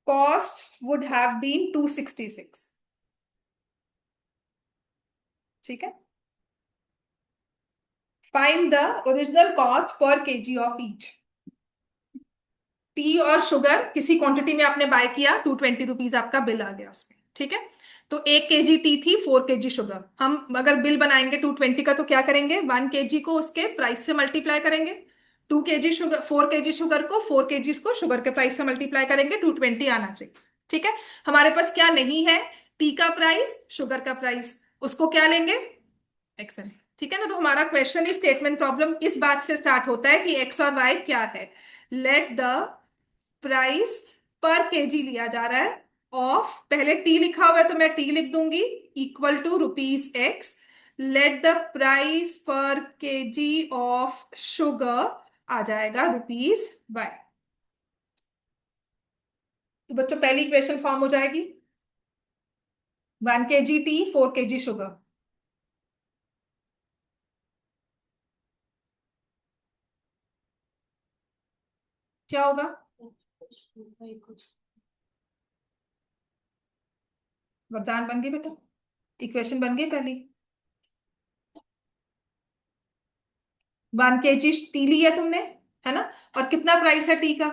cost would have been 266। ठीक है, find the original cost per kg of each. T और शुगर किसी क्वांटिटी में आपने बाय किया, ₹220 आपका बिल आ गया उसमें। ठीक है, तो 1 kg टी थी, 4 kg शुगर। हम अगर बिल बनाएंगे 220 का तो क्या करेंगे, 1 kg को उसके प्राइस से मल्टीप्लाई करेंगे, 2 kg शुगर, 4 kg शुगर को 4 kg को शुगर के प्राइस से मल्टीप्लाई करेंगे, 220 आना चाहिए। ठीक है, हमारे पास क्या नहीं है, टी का प्राइस, शुगर का प्राइस, उसको क्या लेंगे, एक्स। ठीक है ना, तो हमारा क्वेश्चन ही स्टेटमेंट प्रॉब्लम इस बात से स्टार्ट होता है कि एक्स और वाई क्या है। Let the price per KG लिया जा रहा है ऑफ, पहले टी लिखा हुआ है तो मैं टी लिख दूंगी, equal to ₹X। Let the price per kg of sugar आ जाएगा ₹Y। तो बच्चों पहली इक्वेशन फॉर्म हो जाएगी, 1 kg टी, 4 kg शुगर। क्या होगा, वरदान बन गई बेटा, इक्वेशन बन गई पहली। 1 kg टी लिया तुमने, है ना, और कितना प्राइस है टी का,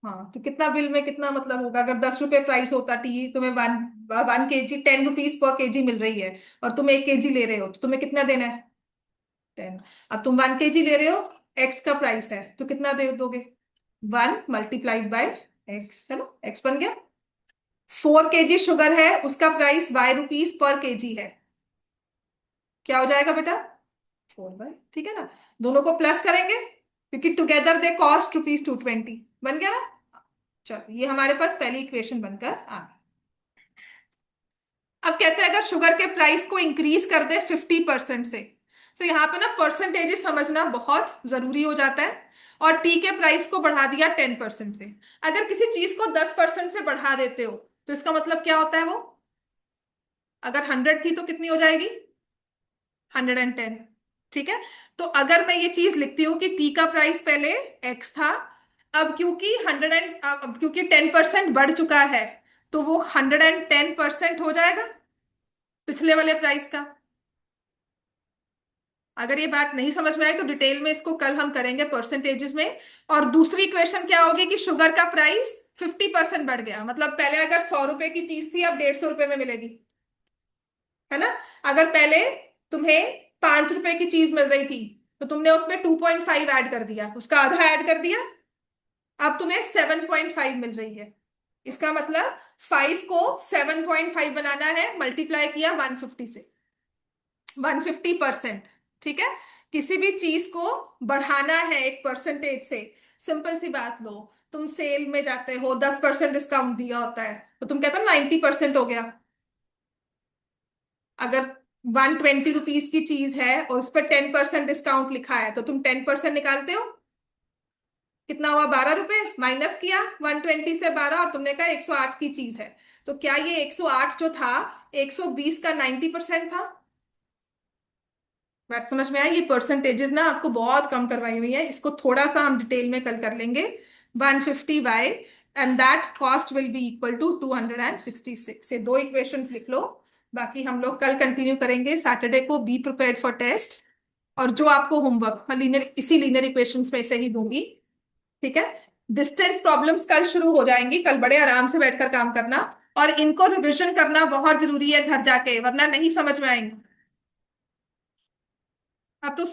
हाँ, तो कितना बिल में कितना मतलब होगा, अगर 10 रुपए प्राइस होता टी, तुम्हें 1 kg 10 रुपीज पर केजी मिल रही है, और तुम 1 kg ले रहे हो तो तुम्हें कितना देना है, 10। अब तुम 1 kg ले रहे हो, एक्स का प्राइस है, तो कितना दे दोगे, 1 × एक्स, है ना, एक्स बन गया। 4 kg शुगर है, उसका प्राइस ₹Y पर केजी है, क्या हो जाएगा बेटा, 4/, ठीक है ना, दोनों को प्लस करेंगे क्योंकि टुगेदर दे कॉस्ट ₹220, बन गया ना। चलो ये हमारे पास पहली इक्वेशन बनकर आ गई। अब कहते हैं अगर शुगर के प्राइस को इंक्रीज कर दे 50% से, तो यहाँ पे ना परसेंटेजेस समझना बहुत जरूरी हो जाता है। और टी के प्राइस को बढ़ा दिया 10% से, अगर किसी चीज को 10% से बढ़ा देते हो तो इसका मतलब क्या होता है, वो अगर 100 थी तो कितनी हो जाएगी, 110। ठीक है, तो अगर मैं ये चीज लिखती हूँ कि टी का प्राइस पहले एक्स था, अब क्योंकि 10% बढ़ चुका है, तो वो 110% हो जाएगा पिछले वाले प्राइस का। अगर ये बात नहीं समझ में आई तो डिटेल में इसको कल हम करेंगे परसेंटेजेस में। और दूसरी इक्वेशन क्या होगी कि शुगर का प्राइस 50% बढ़ गया, मतलब पहले अगर 100 रुपए की चीज थी अब 150 रुपए में मिलेगी, है ना। अगर पहले तुम्हें 5 रुपए की चीज मिल रही थी तो तुमने उसमें 2.5 ऐड कर दिया, उसका आधा ऐड कर दिया, अब तुम्हें 7.5 मिल रही है। इसका मतलब 5 को 7.5 बनाना है, मल्टीप्लाई किया 150 से, 150%। ठीक है, किसी भी चीज को बढ़ाना है एक परसेंटेज से, सिंपल सी बात लो, तुम सेल में जाते हो, 10% डिस्काउंट दिया होता है तो तुम कहते हो 90% हो गया। अगर 120 रुपीज की चीज है और उस पर 10% डिस्काउंट लिखा है तो तुम 10% निकालते हो, कितना हुआ, 12 रुपए, माइनस किया 120 से 12, और तुमने कहा 108 की चीज है, तो क्या ये 108 जो था 120 का 90% था। बात समझ में आई, ये परसेंटेजेस ना आपको बहुत कम करवाई हुई है, इसको थोड़ा सा हम डिटेल में कल कर लेंगे। 150/, and that cost will be equal to 266। ये दो इक्वेशंस लिख लो, बाकी हम लोग कल कंटिन्यू करेंगे सैटरडे को। Be prepared for test. और जो आपको होमवर्क मैं लीनियर इक्वेशंस में से ही दूंगी। ठीक है। डिस्टेंस प्रॉब्लम्स कल शुरू हो जाएंगी, कल बड़े आराम से बैठकर काम करना। और इनको रिविजन करना बहुत जरूरी है घर जाके, वरना नहीं समझ में आएंगे। आप तो